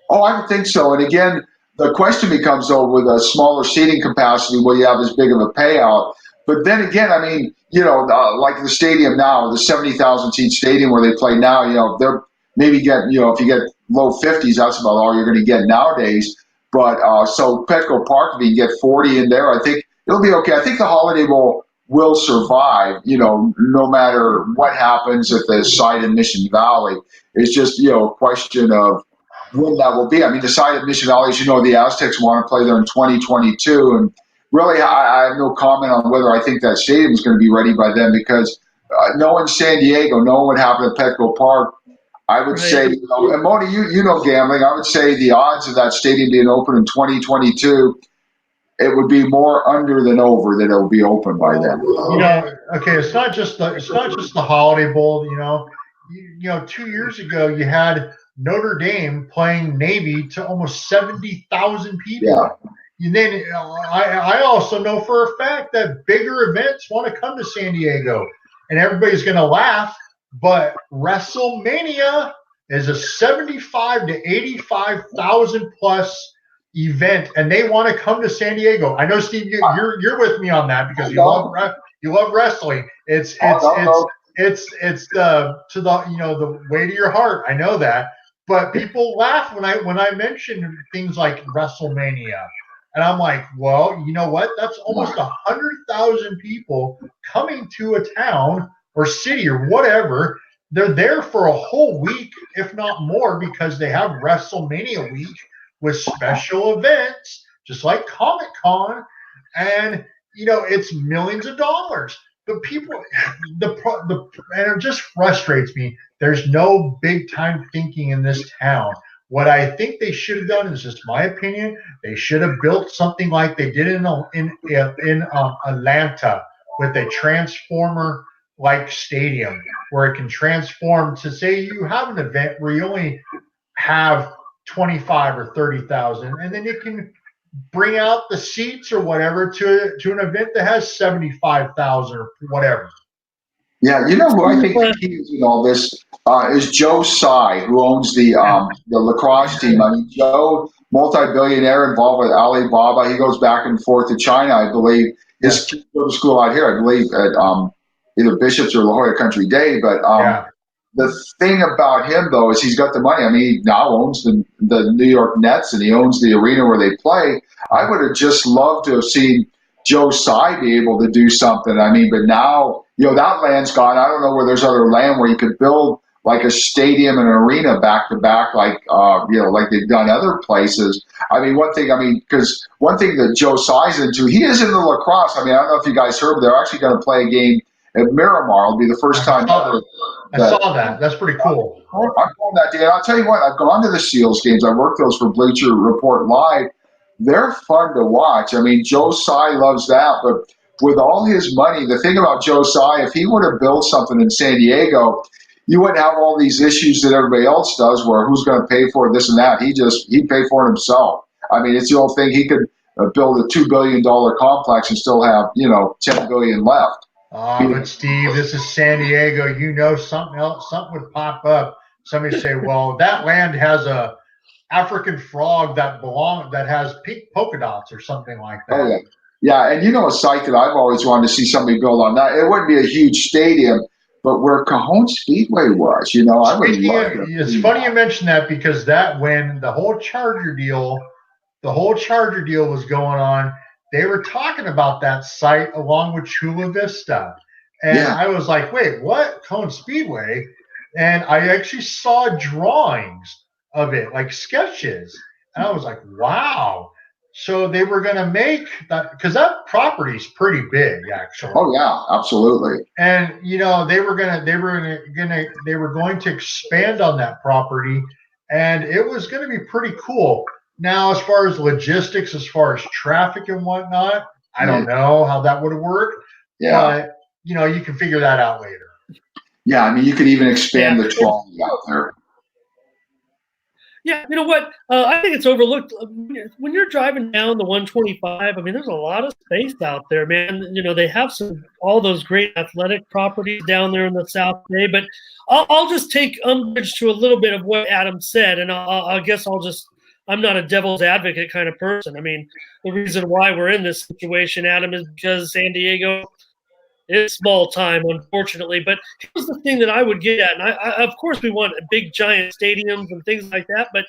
Oh, I would think so. And again, the question becomes, though, with a smaller seating capacity, will you have as big of a payout? But then again, I mean, like the stadium now, the 70,000 seat stadium where they play now, they're maybe get, if you get low 50s, that's about all you're going to get nowadays. But so Petco Park, if you get 40 in there, I think it'll be okay. I think the Holiday Bowl will survive, no matter what happens at the site in Mission Valley. It's just, a question of when that will be. I mean, the site at Mission Valley, as you know, the Aztecs want to play there in 2022, and really, I have no comment on whether I think that stadium is going to be ready by then, because knowing San Diego, knowing what happened at Petco Park, I would say, and Moni, you know gambling, I would say the odds of that stadium being open in 2022, it would be more under than over that it will be open by then. Okay, it's not just the Holiday Bowl. 2 years ago you had Notre Dame playing Navy to almost 70,000 people. Yeah. And then I also know for a fact that bigger events want to come to San Diego, and everybody's going to laugh, but WrestleMania is a 75 to 85,000 plus event, and they want to come to San Diego. I know, Steve, you're with me on that because you love wrestling. It's the way to your heart. I know that, but people laugh when I mention things like WrestleMania. And I'm like, well, you know what? That's almost 100,000 people coming to a town or city or whatever. They're there for a whole week, if not more, because they have WrestleMania week with special events, just like Comic-Con. And, it's millions of dollars. But people, and it just frustrates me. There's no big time thinking in this town. What I think they should have done, is just my opinion, they should have built something like they did in Atlanta with a transformer-like stadium where it can transform to, say you have an event where you only have 25 or 30,000, and then it can bring out the seats or whatever to an event that has 75,000 or whatever. Yeah, you know who I think the key is in all this is Joe Tsai, who owns the lacrosse team. I mean, Joe, multi-billionaire involved with Alibaba. He goes back and forth to China, I believe. His kids go to school out here, I believe, at either Bishop's or La Jolla Country Day. But the thing about him, though, is he's got the money. I mean, he now owns the New York Nets, and he owns the arena where they play. I would have just loved to have seen Joe Tsai be able to do something. I mean, but now, that land's gone. I don't know where there's other land where you could build like a stadium and an arena back to back, like they've done other places. I mean, because one thing that Joe Tsai's into, he is into lacrosse. I mean, I don't know if you guys heard, but they're actually going to play a game at Miramar. It'll be the first time ever. I saw that. That's pretty cool. I'm going that day. And I'll tell you what, I've gone to the Seals games. I worked those for Bleacher Report Live. They're fun to watch. I mean, Joe Tsai loves that, but with all his money, the thing about Joe Tsai, if he were to build something in San Diego, you wouldn't have all these issues that everybody else does where who's going to pay for this and that. He'd pay for it himself. I mean, it's the old thing. He could build a $2 billion complex and still have, $10 billion left. But Steve, this is San Diego. Something would pop up. Somebody say, well, that land has a African frog that has pink polka dots or something like that. Oh, yeah. Yeah, and a site that I've always wanted to see somebody build on that. It wouldn't be a huge stadium, but where Cajon Speedway was, I would love it. It's funny you mention that because when the whole Charger deal was going on, they were talking about that site along with Chula Vista. And I was like, wait, what? Cajon Speedway? And I actually saw drawings of it, like sketches. And I was like, wow. So they were going to make that, because that property's pretty big, actually. Oh yeah, absolutely. And they were going to expand on that property, and it was going to be pretty cool. Now, as far as logistics, as far as traffic and whatnot, I don't know how that would work. Yeah. But you can figure that out later. Yeah, I mean, you could even expand the trolley out there. Yeah, you know what? I think it's overlooked. When you're driving down the 125, I mean, there's a lot of space out there, man. They have all those great athletic properties down there in the South Bay. But I'll just take umbrage to a little bit of what Adam said, and I guess I'm not a devil's advocate kind of person. I mean, the reason why we're in this situation, Adam, is because San Diego is small time, unfortunately. But here's the thing that I would get at. And I of course, we want big, giant stadiums and things like that. But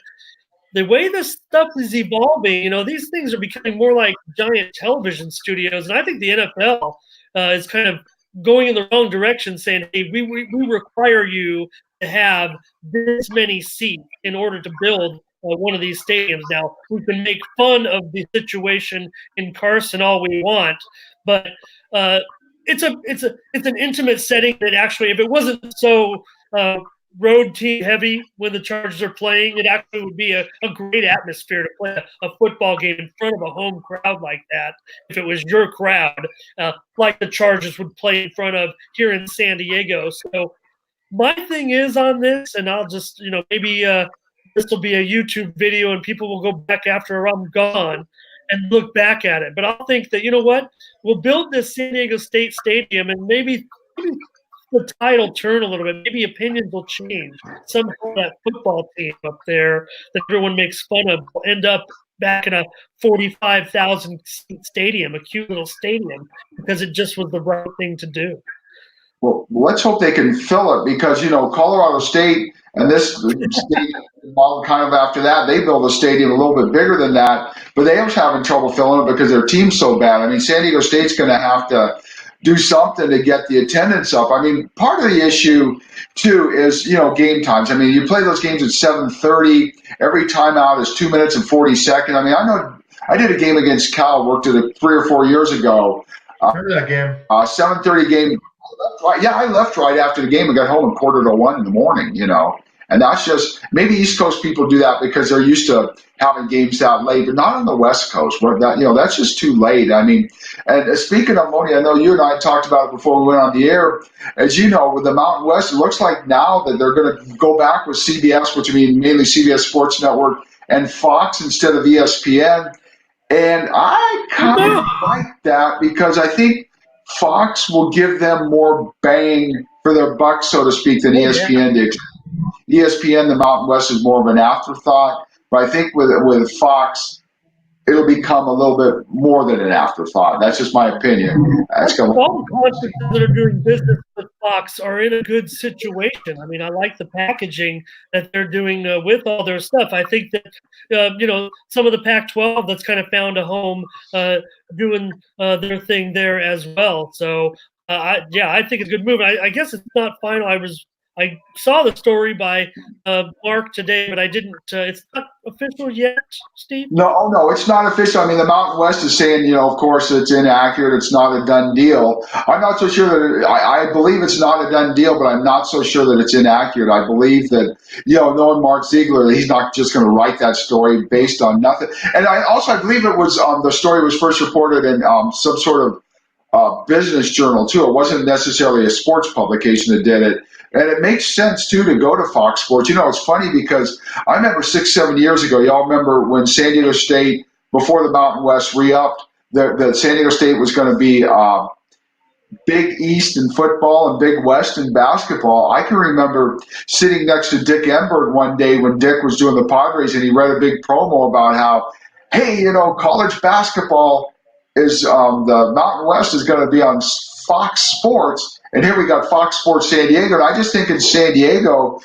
the way this stuff is evolving, these things are becoming more like giant television studios. And I think the NFL is kind of going in the wrong direction, saying, hey, we require you to have this many seats in order to build one of these stadiums. Now, we can make fun of the situation in Carson all we want, but it's an intimate setting that actually, if it wasn't so road team heavy when the Chargers are playing, it actually would be a great atmosphere to play a football game in front of a home crowd like that. If it was your crowd, like the Chargers would play in front of here in San Diego. So my thing is on this, and I'll just, maybe this will be a YouTube video and people will go back after I'm gone and look back at it. But I'll think that, we'll build this San Diego State Stadium and maybe the tide will turn a little bit. Maybe opinions will change. Somehow that football team up there that everyone makes fun of will end up back in a 45,000 seat stadium, a cute little stadium, because it just was the right thing to do. Well, let's hope they can fill it because, Colorado State and this state kind of after that, they build a stadium a little bit bigger than that, but they are having trouble filling it because their team's so bad. I mean, San Diego State's going to have to do something to get the attendance up. I mean, part of the issue, too, is, game times. I mean, you play those games at 7:30. Every timeout is 2 minutes and 40 seconds. I mean, I know I did a game against Cal, worked at it 3 or 4 years ago. Remember that game? 7:30 game. Yeah, I left right after the game and got home at 1:45 in the morning, And that's just, maybe East Coast people do that because they're used to having games that late, but not on the West Coast, where that, that's just too late. I mean, and speaking of Moni, I know you and I talked about it before we went on the air. As you know, with the Mountain West, it looks like now that they're going to go back with CBS, which I mean mainly CBS Sports Network, and Fox instead of ESPN. And I kind of like that because I think Fox will give them more bang for their buck, so to speak, than ESPN did. ESPN, the Mountain West, is more of an afterthought. But I think with Fox, it'll become a little bit more than an afterthought. That's just my opinion. All the conferences that are doing business with Fox are in a good situation. I mean, I like the packaging that they're doing with all their stuff. I think that, some of the Pac-12 that's kind of found a home doing their thing there as well. So, I think it's a good move. I guess it's not final. I saw the story by Mark today, but I didn't. It's not official yet, Steve? No, it's not official. I mean, the Mountain West is saying, of course, it's inaccurate. It's not a done deal. I'm not so sure that I believe it's not a done deal, but I'm not so sure that it's inaccurate. I believe that, knowing Mark Ziegler, he's not just going to write that story based on nothing. And I believe it was the story was first reported in some sort of business journal, too. It wasn't necessarily a sports publication that did it. And it makes sense, too, to go to Fox Sports. It's funny because I remember 6-7 years ago, y'all remember when San Diego State, before the Mountain West re-upped, that San Diego State was going to be Big East in football and Big West in basketball. I can remember sitting next to Dick Enberg one day when Dick was doing the Padres, and he read a big promo about how, hey, college basketball is the Mountain West is going to be on Fox Sports. And here we got Fox Sports San Diego. And I just think in San Diego,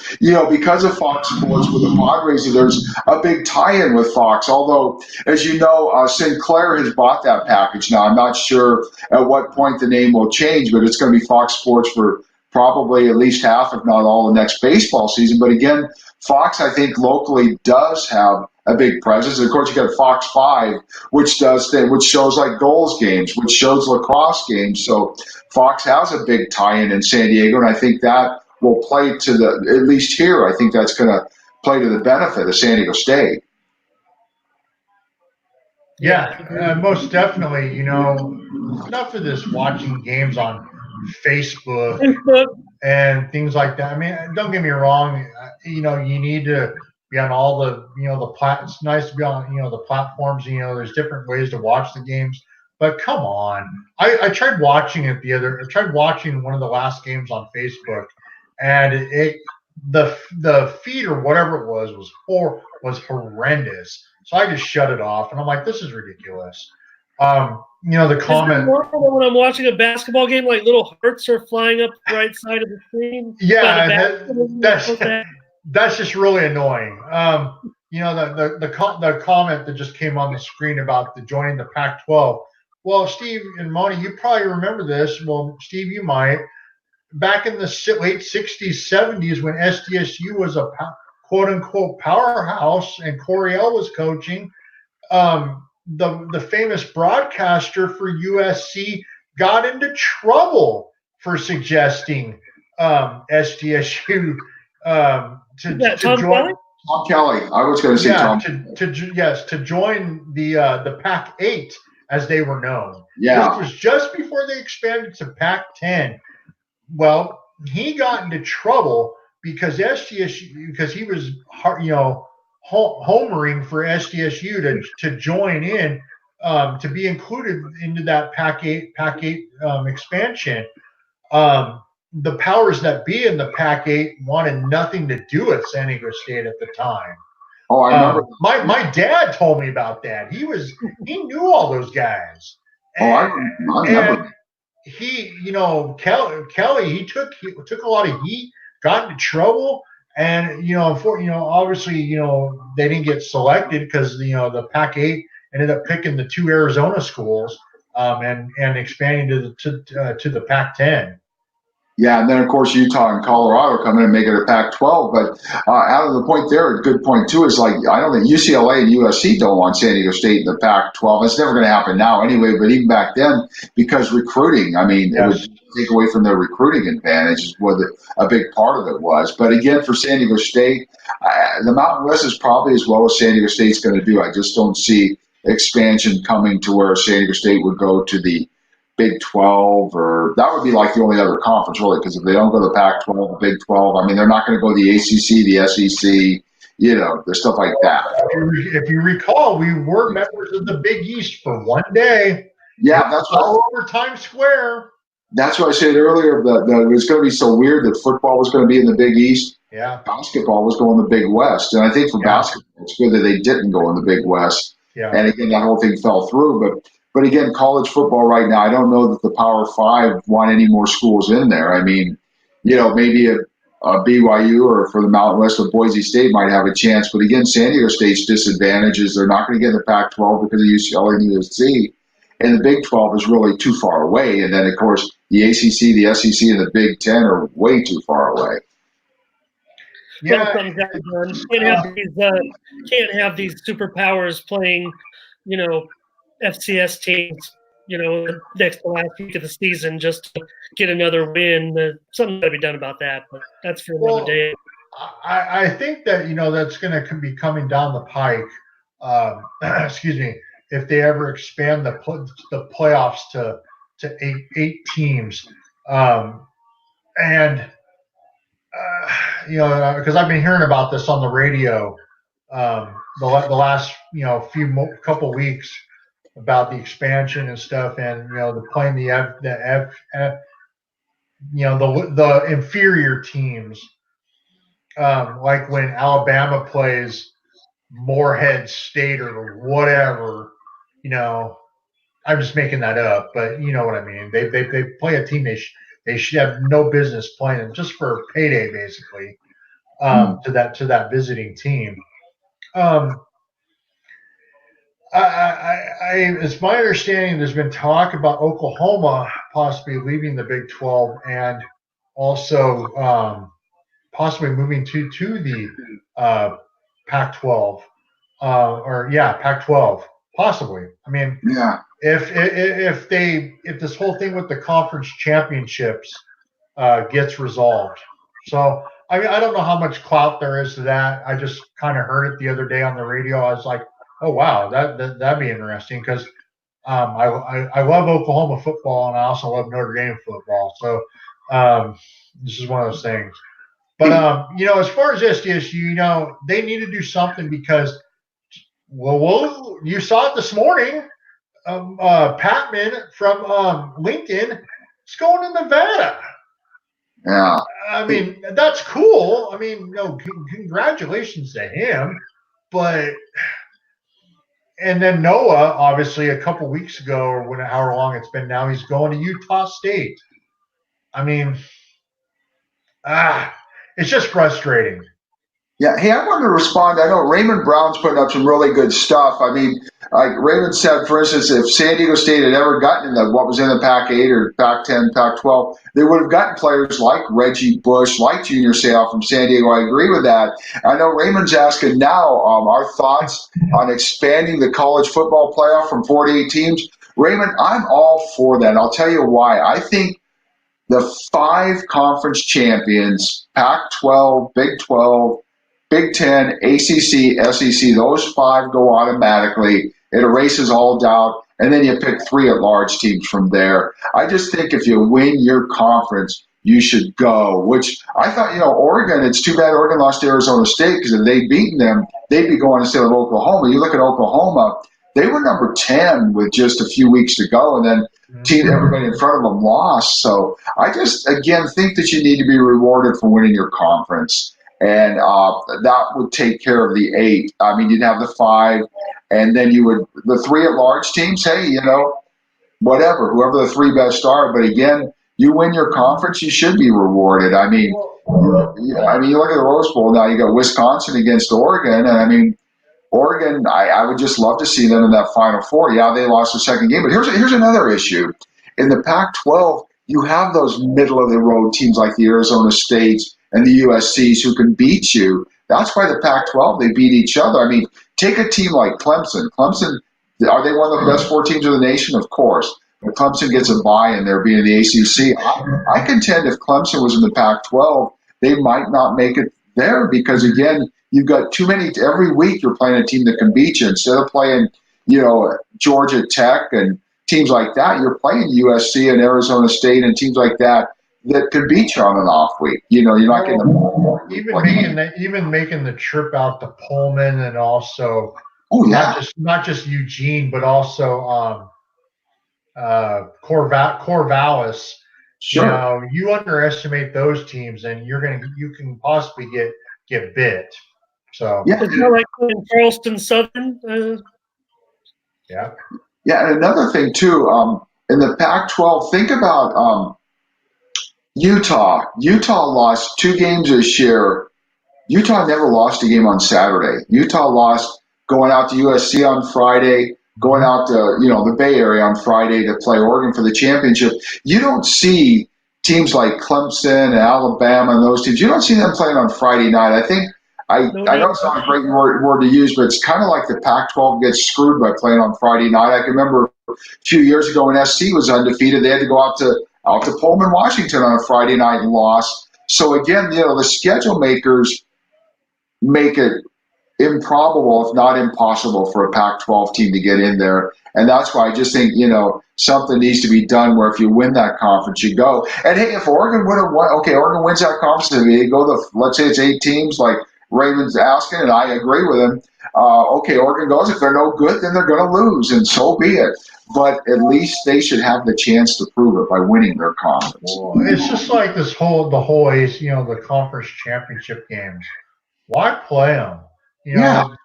because of Fox Sports with the Padres, there's a big tie-in with Fox. Although, as you know, Sinclair has bought that package now. I'm not sure at what point the name will change, but it's going to be Fox Sports for probably at least half, if not all, the next baseball season. But again, Fox, I think, locally does have a big presence. And of course, you got Fox 5, which shows like goals games, which shows lacrosse games. So Fox has a big tie-in in San Diego, and I think that will play to at least here, I think that's going to play to the benefit of San Diego State. Yeah, most definitely. Enough of this watching games on Facebook and things like that. I mean, don't get me wrong. You need to be on all the, it's nice to be on, the platforms. There's different ways to watch the games. But come on, I tried watching it I tried watching one of the last games on Facebook, and the feed or whatever it was horrendous. So I just shut it off, and I'm like, this is ridiculous. The comment. When I'm watching a basketball game, like little hearts are flying up the right side of the screen. Yeah, that's just really annoying. The comment that just came on the screen about joining the Pac-12. Well, Steve and Moni, you probably remember this. Well, Steve, you might. Back in the late 60s, 70s, when SDSU was a quote-unquote powerhouse and Coryell was coaching, the famous broadcaster for USC got into trouble for suggesting SDSU to join. Tom Kelly. I was going to say Tom. To join the Pac-8 as they were known. Yeah. This was just before they expanded to Pac-10. Well, he got into trouble because he was homering for SDSU to join in to be included into that Pac-8 expansion. The powers that be in the Pac-8 wanted nothing to do with San Diego State at the time. Oh, I remember. My dad told me about that. He knew all those guys. I remember. And he, Kelly, he took a lot of heat, got into trouble, and obviously, they didn't get selected because the Pac-8 ended up picking the 2 Arizona schools and expanding to the Pac-10. Yeah, and then, of course, Utah and Colorado come in and make it a Pac-12. But out of the point there, a good point, too, is like I don't think UCLA and USC don't want San Diego State in the Pac-12. It's never going to happen now anyway, but even back then, because recruiting, I mean, it was take away from their recruiting advantage is what a big part of it was. But again, for San Diego State, the Mountain West is probably as well as San Diego State's going to do. I just don't see expansion coming to where San Diego State would go to the Big 12, or that would be like the only other conference really, because if they don't go to the Pac-12, the Big 12, I mean, they're not going to go to the ACC, the SEC, there's stuff like that. If you recall, we were members of the Big East for one day. Yeah, that's all over Times Square. That's what I said earlier, that it was going to be so weird that football was going to be in the Big East. Yeah. Basketball was going in the Big West. And I think for basketball, it's good that they didn't go in the Big West. Yeah. And again, that whole thing fell through. But again, college football right now, I don't know that the Power Five want any more schools in there. I mean, maybe a BYU or for the Mountain West of Boise State might have a chance. But again, San Diego State's disadvantages, they're not going to get in the Pac-12 because of UCLA and USC. And the Big 12 is really too far away. And then, of course, the ACC, the SEC, and the Big 10 are way too far away. Yeah, can't have these superpowers playing, FCS teams, next to last week of the season just to get another win. Something got to be done about that, but that's for another day. I think that that's going to be coming down the pike. Excuse me. If they ever expand the playoffs to eight teams, because I've been hearing about this on the radio the last couple weeks about the expansion and stuff, and the playing the inferior teams, like when Alabama plays Morehead State or whatever. I'm just making that up, but you know what I mean. They play a team they should have no business playing just for a payday, basically, to that visiting team. It's my understanding there's been talk about Oklahoma possibly leaving the Big 12 and also possibly moving to the Pac-12 Pac-12 possibly. I mean, if this whole thing with the conference championships gets resolved. So I mean, I don't know how much clout there is to that. I just kind of heard it the other day on the radio. I was like, oh wow, that'd be interesting because I love Oklahoma football and I also love Notre Dame football. So this is one of those things. But as far as SDSU, they need to do something because you saw it this morning. Patman from Lincoln is going to Nevada. Yeah. I mean, that's cool. I mean, congratulations to him. And then Noah, obviously, a couple weeks ago, or however long it's been now, he's going to Utah State. I mean, it's just frustrating. Yeah. Hey, I wanted to respond. I know Raymond Brown's putting up some really good stuff. I mean, like Raymond said, for instance, if San Diego State had ever gotten in what was in the Pac-8 or Pac-10, Pac-12, they would have gotten players like Reggie Bush, like Junior Seau from San Diego. I agree with that. I know Raymond's asking now our thoughts on expanding the college football playoff from 48 teams. Raymond, I'm all for that. And I'll tell you why. I think the 5 conference champions, Pac-12, Big 12, Big 10, ACC, SEC, those 5 go automatically. It erases all doubt, and then you pick 3 at-large teams from there. I just think if you win your conference, you should go, which I thought, Oregon, it's too bad Oregon lost to Arizona State because if they'd beaten them, they'd be going instead of Oklahoma. You look at Oklahoma, they were number 10 with just a few weeks to go, and then everybody in front of them lost. So I just, again, think that you need to be rewarded for winning your conference. And that would take care of the 8. I mean, you'd have the 5, and then the 3 at-large teams, hey, whatever, whoever the 3 best are. But again, you win your conference, you should be rewarded. I mean, you look at the Rose Bowl now, you got Wisconsin against Oregon, and I mean, Oregon, I would just love to see them in that Final Four. Yeah, they lost the second game, but here's another issue. In the Pac-12, you have those middle-of-the-road teams like the Arizona States and the USCs who can beat you. That's why the Pac-12, they beat each other. I mean, take a team like Clemson. Clemson, are they one of the best 4 teams of the nation? Of course. If Clemson gets a bye and they're being the ACC, I contend if Clemson was in the Pac-12, they might not make it there because, again, you've got too many. Every week you're playing a team that can beat you. Instead of playing, Georgia Tech and teams like that, you're playing USC and Arizona State and teams like that could beat you on an off week. You're not getting the even making the trip out to Pullman and also not just Eugene, but also Corvallis. Sure. You underestimate those teams, and you can possibly get bit. So it's not like in Charleston Southern. Yeah. And another thing too, in the Pac-12, think about Utah. Utah lost 2 games this year. Utah never lost a game on Saturday. Utah lost going out to USC on Friday, going out to the Bay Area on Friday to play Oregon for the championship. You don't see teams like Clemson and Alabama and those teams. You don't see them playing on Friday night. I think I know it's not a great word to use, but it's kind of like the Pac-12 gets screwed by playing on Friday night. I can remember a few years ago when SC was undefeated, they had to go out to Pullman, Washington on a Friday night and lost. So again, the schedule makers make it improbable, if not impossible, for a Pac-12 team to get in there. And that's why I just think, something needs to be done where if you win that conference, you go. And hey, if Oregon Oregon wins that conference, they go let's say it's 8 teams like Raymond's asking, and I agree with him. Oregon goes. If they're no good, then they're going to lose, and so be it. But at least they should have the chance to prove it by winning their conference. Well, it's just like the whole the conference championship games. Why play them?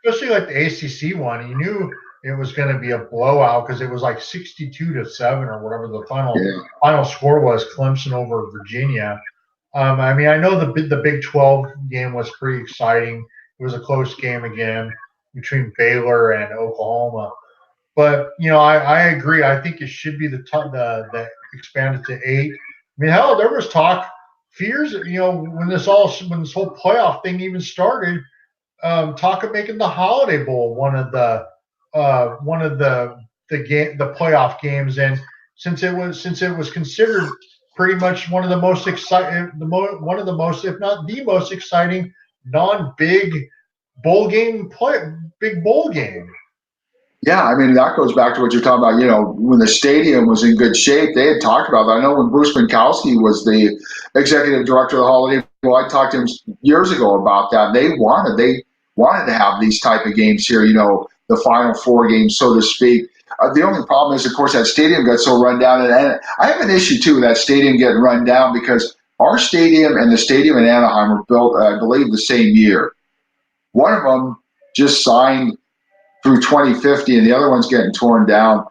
Especially like the ACC one. You knew it was going to be a blowout because it was like 62-7 or whatever the final score was. Clemson over Virginia. I know the Big 12 game was pretty exciting. It was a close game again between Baylor and Oklahoma. But I agree. I think it should be the expanded to 8. Hell, there was fears. When this whole playoff thing even started, talk of making the Holiday Bowl one of the playoff games, and since it was considered pretty much one of the most exciting, if not the most exciting non-big bowl game big bowl game. Yeah, that goes back to what you're talking about. When the stadium was in good shape, they had talked about that. I know when Bruce Minkowski was the executive director of the Holiday Bowl, I talked to him years ago about that. They wanted to have these type of games here, the Final Four games, so to speak. The only problem is, of course, that stadium got so run down. And I have an issue, too, with that stadium getting run down because our stadium and the stadium in Anaheim were built, I believe, the same year. One of them just signed through 2050, and the other one's getting torn down.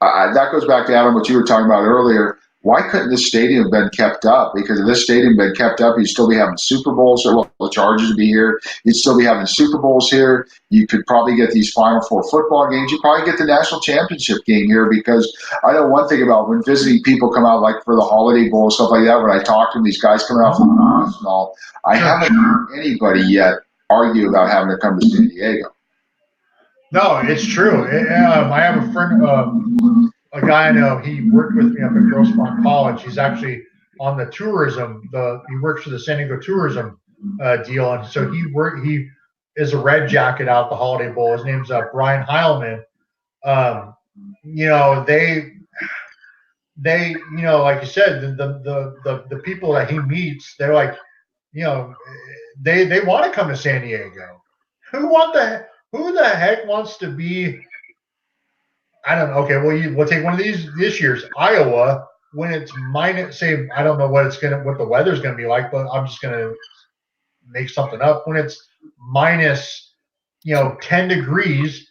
That goes back to, Adam, what you were talking about earlier. Why couldn't this stadium have been kept up? Because if this stadium had been kept up, you'd still be having Super Bowls. So the Chargers would be here. You'd still be having Super Bowls here. You could probably get these Final Four football games. You'd probably get the national championship game here because I know one thing about when visiting people come out, like for the Holiday Bowl and stuff like that, when I talk to them, these guys coming out from the National, I haven't heard anybody yet argue about having to come to San Diego. No, it's true. I have a friend, a guy I know. He worked with me up at Grossmont College. He's actually on the tourism. He works for the San Diego tourism deal, and so he is a red jacket out the Holiday Bowl. His name's Brian Heilman. They like you said, the people that he meets, they're like, they want to come to San Diego. Who the heck wants to be? I don't know. Okay, well, we'll take one of these this year's Iowa when it's minus. Say, I don't know what the weather's gonna be like, but I'm just gonna make something up. When it's minus, 10 degrees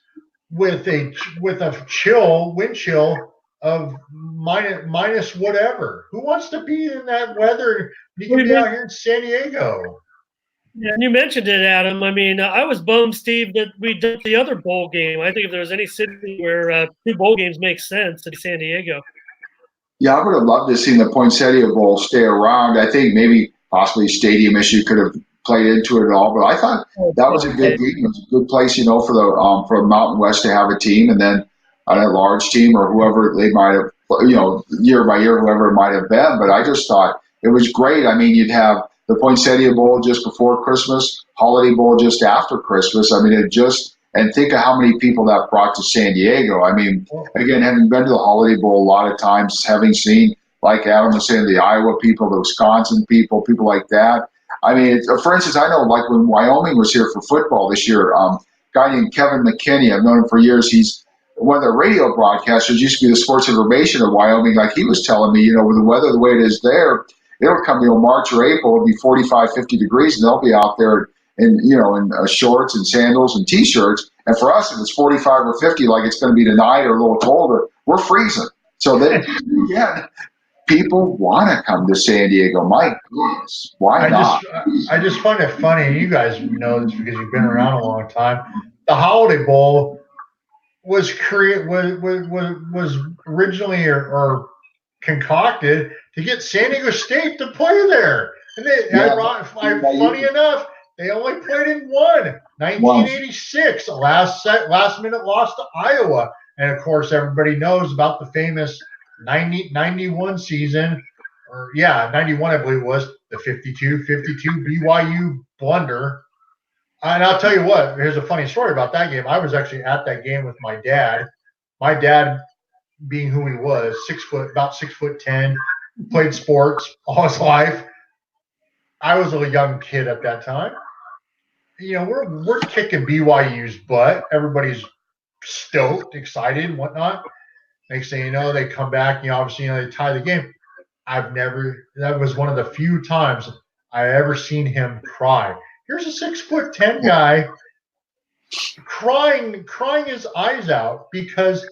with a wind chill of minus whatever. Who wants to be in that weather? You can be out here in San Diego. Yeah, and you mentioned it, Adam. I was bummed, Steve, that we did the other bowl game. I think if there was any city where 2 bowl games make sense, it'd be San Diego. Yeah, I would have loved to see the Poinsettia Bowl stay around. I think maybe possibly stadium issue could have played into it at all, but I thought that was a good game. It was a good place, for the for Mountain West to have a team, and then a large team or whoever they might have year by year, whoever it might have been. But I just thought it was great. I mean, you'd have the Poinsettia Bowl just before Christmas, Holiday Bowl just after Christmas. I mean, and think of how many people that brought to San Diego. I mean, again, having been to the Holiday Bowl a lot of times, having seen, like Adam was saying, the Iowa people, the Wisconsin people like that. I mean, for instance, I know like when Wyoming was here for football this year, a guy named Kevin McKinney, I've known him for years. He's one of the radio broadcasters, used to be the sports information of Wyoming. Like he was telling me, with the weather the way it is there, it'll come, March or April, it'll be 45, 50 degrees, and they'll be out there in shorts and sandals and T-shirts. And for us, if it's 45 or 50, like it's going to be tonight or a little colder, we're freezing. So people want to come to San Diego. My goodness, why not? I just find it funny, and you guys know this because you've been around a long time. The Holiday Bowl was originally or concocted to get San Diego State to play there. And funny enough, they only played in one, 1986, last minute loss to Iowa. And of course, everybody knows about the famous 91 season, 91, I believe it was, the 52 BYU blunder. And I'll tell you what, here's a funny story about that game. I was actually at that game with my dad. My dad, being who he was, about 6'10", played sports all his life. I was a young kid at that time. We're kicking BYU's butt. Everybody's stoked, excited, and whatnot. Next thing you know, they come back. Obviously, they tie the game. That was one of the few times I ever seen him cry. Here's a 6'10" guy crying his eyes out because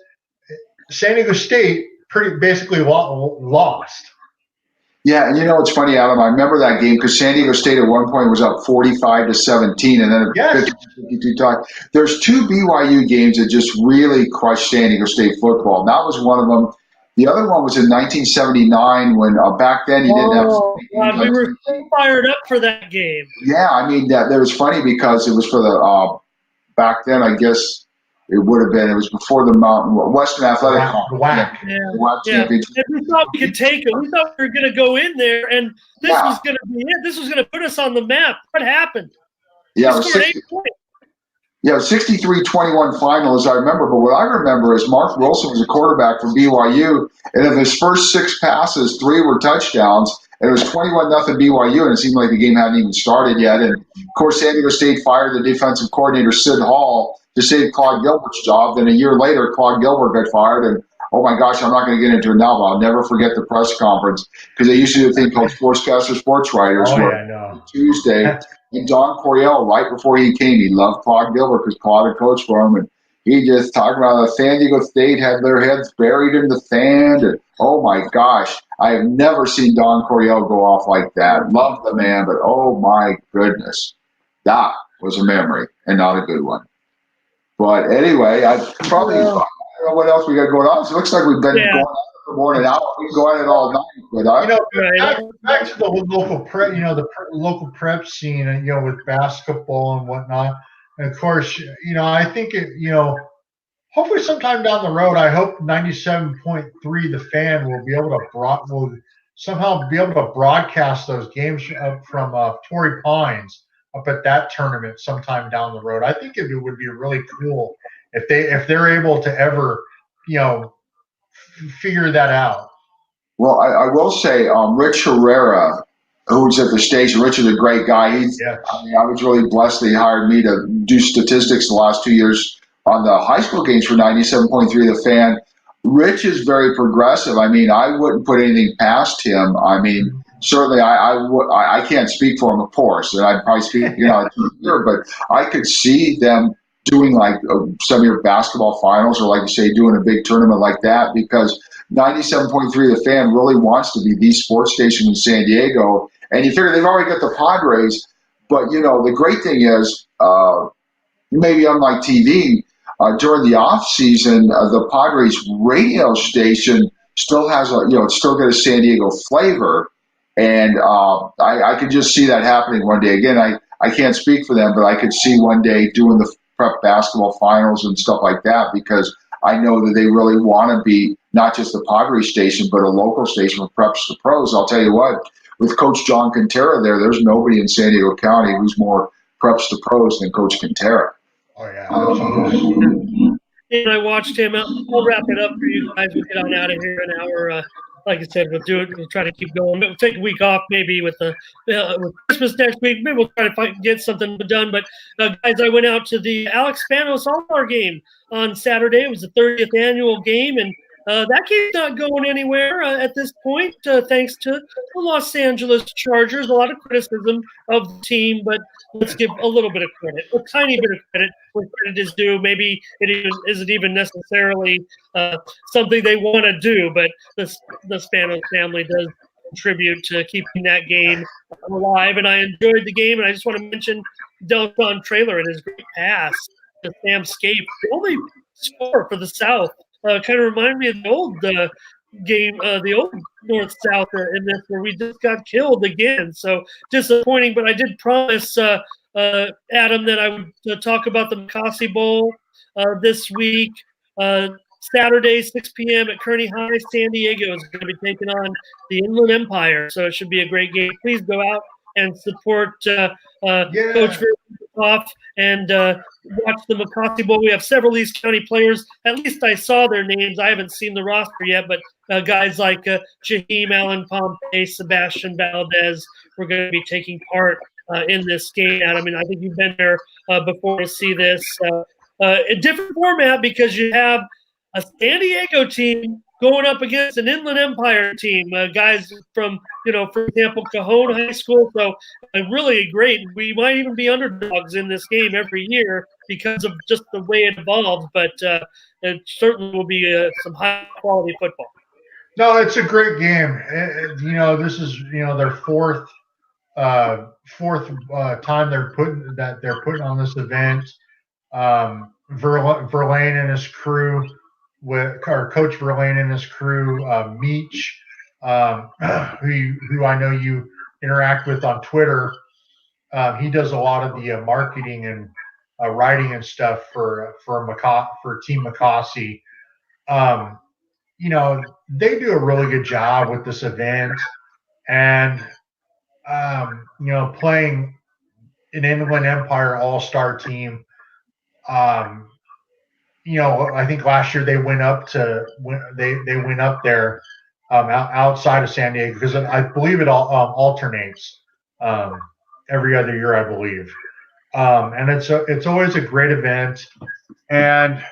San Diego State basically lost. Yeah, and it's funny, Adam. I remember that game because San Diego State at one point was up 45-17, and then 52 times. There's two BYU games that just really crushed San Diego State football. And that was one of them. The other one was in 1979 when back then you didn't have. God, we were so fired up for that game. Yeah, I mean that was funny because it was for the back then. I guess it would have been. It was before the Western Athletic Conference. Yeah. And we thought we could take it. We thought we were going to go in there, and this was going to be it. This was going to put us on the map. What happened? Yeah, it was 63-21 final, as I remember. But what I remember is Mark Wilson was a quarterback for BYU, and of his first 6 passes, 3 were touchdowns, and it was 21-0 BYU, and it seemed like the game hadn't even started yet. And, of course, San Diego State fired the defensive coordinator, Sid Hall, to save Claude Gilbert's job. Then a year later, Claude Gilbert got fired, and oh my gosh, I'm not going to get into it now, but I'll never forget the press conference because they used to do a thing called Sportscaster Sports Writers Tuesday. And Don Coryell, right before he came, he loved Claude Gilbert because Claude had coached for him, and he just talked about how San Diego State had their heads buried in the sand. And oh my gosh, I have never seen Don Coryell go off like that. Love the man, but oh my goodness, that was a memory and not a good one. But anyway, I don't know what else we got going on. So it looks like we've been going on for more than an hour. We can go on it all night. But back to the local prep, the local prep scene, and with basketball and whatnot. And of course, I think hopefully sometime down the road, I hope 97.3 The Fan will be able to somehow be able to broadcast those games up from Torrey Pines up at that tournament sometime down the road. I think it would be really cool if they're able to ever, figure that out. Well, I will say, Rich Herrera, who's at the station. Rich is a great guy. I was really blessed that he hired me to do statistics the last 2 years on the high school games for 97.3 The Fan. Rich is very progressive. I mean, I wouldn't put anything past him. I mean, certainly I can't speak for him, of course, and I'd probably speak, but I could see them doing like some of your basketball finals or, like you say, doing a big tournament like that because 97.3 The Fan really wants to be the sports station in San Diego. And you figure they've already got the Padres, but, the great thing is, maybe unlike TV, during the off season, the Padres radio station still has it's still got a San Diego flavor. And I could just see that happening one day. Again, I can't speak for them, but I could see one day doing the prep basketball finals and stuff like that because I know that they really want to be not just the Padres station, but a local station with Preps to Pros. I'll tell you what, with Coach John Quintera there's nobody in San Diego County who's more Preps to Pros than Coach Quintera. Oh, yeah, absolutely. And I watched him. I'll wrap it up for you guys. We'll get on out of here in an hour. Like I said, we'll do it. We'll try to keep going. We'll take a week off, maybe with with Christmas next week. Maybe we'll try to get something done. But guys, I went out to the Alex Spanos All-Star game on Saturday. It was the 30th annual game, and that game's not going anywhere at this point, thanks to the Los Angeles Chargers. A lot of criticism of the team, but let's give a little bit of credit, a tiny bit of credit where credit is due. Maybe it isn't even necessarily something they want to do, but the Spanos family does contribute to keeping that game alive. And I enjoyed the game, and I just want to mention Delton Traylor and his great pass to Sam Scape, the only score for the South. Kind of remind me of the old game, the old North-South in this, where we just got killed again. So disappointing, but I did promise Adam that I would talk about the McCossie Bowl this week. Saturday, 6 p.m. at Kearney High, San Diego is going to be taking on the Inland Empire, so it should be a great game. Please go out and support Coach Virchoff and watch the McCossie Bowl. We have several East County players. At least I saw their names. I haven't seen the roster yet, but guys like Jaheim Allen Pompey, Sebastian Valdez, we're going to be taking part in this game. I mean, I think you've been there before to see this. A different format because you have a San Diego team going up against an Inland Empire team, guys from, for example, Cajon High School. So really great. We might even be underdogs in this game every year because of just the way it evolves, but it certainly will be some high-quality football. No, it's a great game. This is, their fourth time they're putting on this event. Verlaine and his crew, Coach Verlaine and his crew, Meach, who I know you interact with on Twitter. He does a lot of the marketing and writing and stuff for Team McCossie. They do a really good job with this event, and playing an Inland Empire All-Star team. I think last year they went up there outside of San Diego because I believe it alternates every other year, I believe. And it's always a great event, and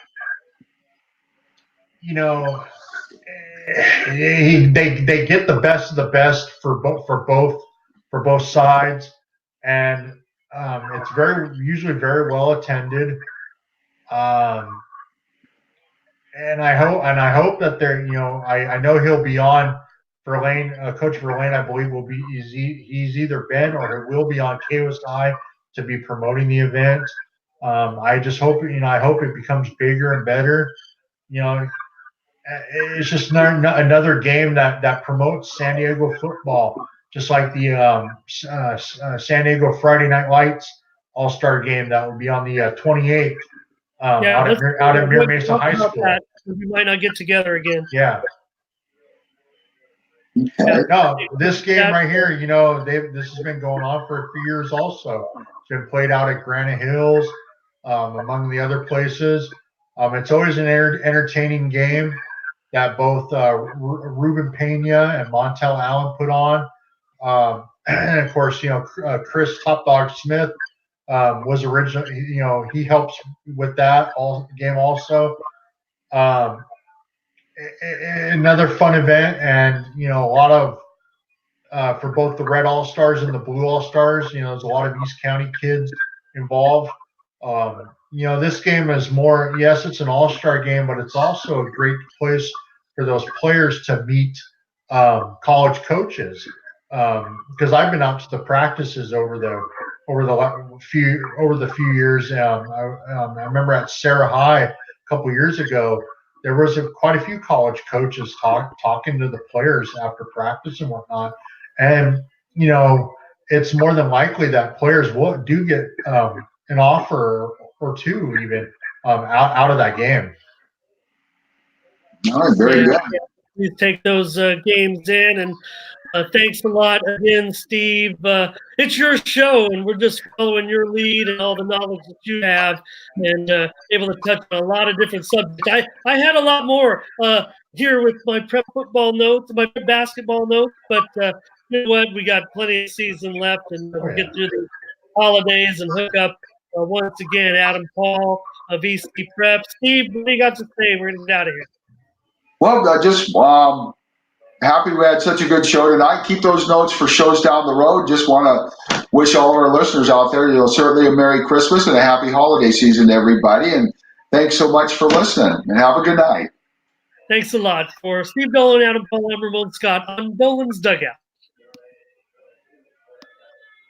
they get the best of the best for both sides, and it's usually very well attended. And I hope that they're, I know he'll be on Verlaine, Coach Verlaine, I believe he's either been or he will be on KOSI to be promoting the event. I just hope, I hope it becomes bigger and better. It's just another game that promotes San Diego football, just like the San Diego Friday Night Lights All-Star game that will be on the 28th. Out at Mira Mesa High School. We might not get together again. Yeah. No, this game right here, this has been going on for a few years also. It's been played out at Granite Hills, among the other places. It's always an entertaining game that both Ruben Pena and Montel Allen put on. And, of course, Chris Top Dog Smith was originally, he helps with that game also. Another fun event, and a lot of for both the Red All-Stars and the Blue All-Stars. There's a lot of East County kids involved. This game is more, yes, it's an all-star game, but it's also a great place for those players to meet college coaches. Because I've been out to the practices over the few years. I remember at Sarah High a couple years ago, there was quite a few college coaches talking to the players after practice and whatnot. And it's more than likely that players do get an offer or two even out of that game. All right, very good. Please take those games in, and thanks a lot again, Steve. It's your show, and we're just following your lead and all the knowledge that you have, and able to touch on a lot of different subjects. I had a lot more here with my prep football notes, my prep basketball notes, but you know what? We got plenty of season left, and we'll get through the holidays and hook up once again. Adam Paul of EC Prep. Steve, what do you got to say? We're going to get out of here. Well, just happy we had such a good show tonight. Keep those notes for shows down the road. Just want to wish all of our listeners out there, certainly a Merry Christmas and a happy holiday season to everybody. And thanks so much for listening, and have a good night. Thanks a lot. For Steve Dolan, Adam Paul, I'm Ramon Scott on Dolan's Dugout.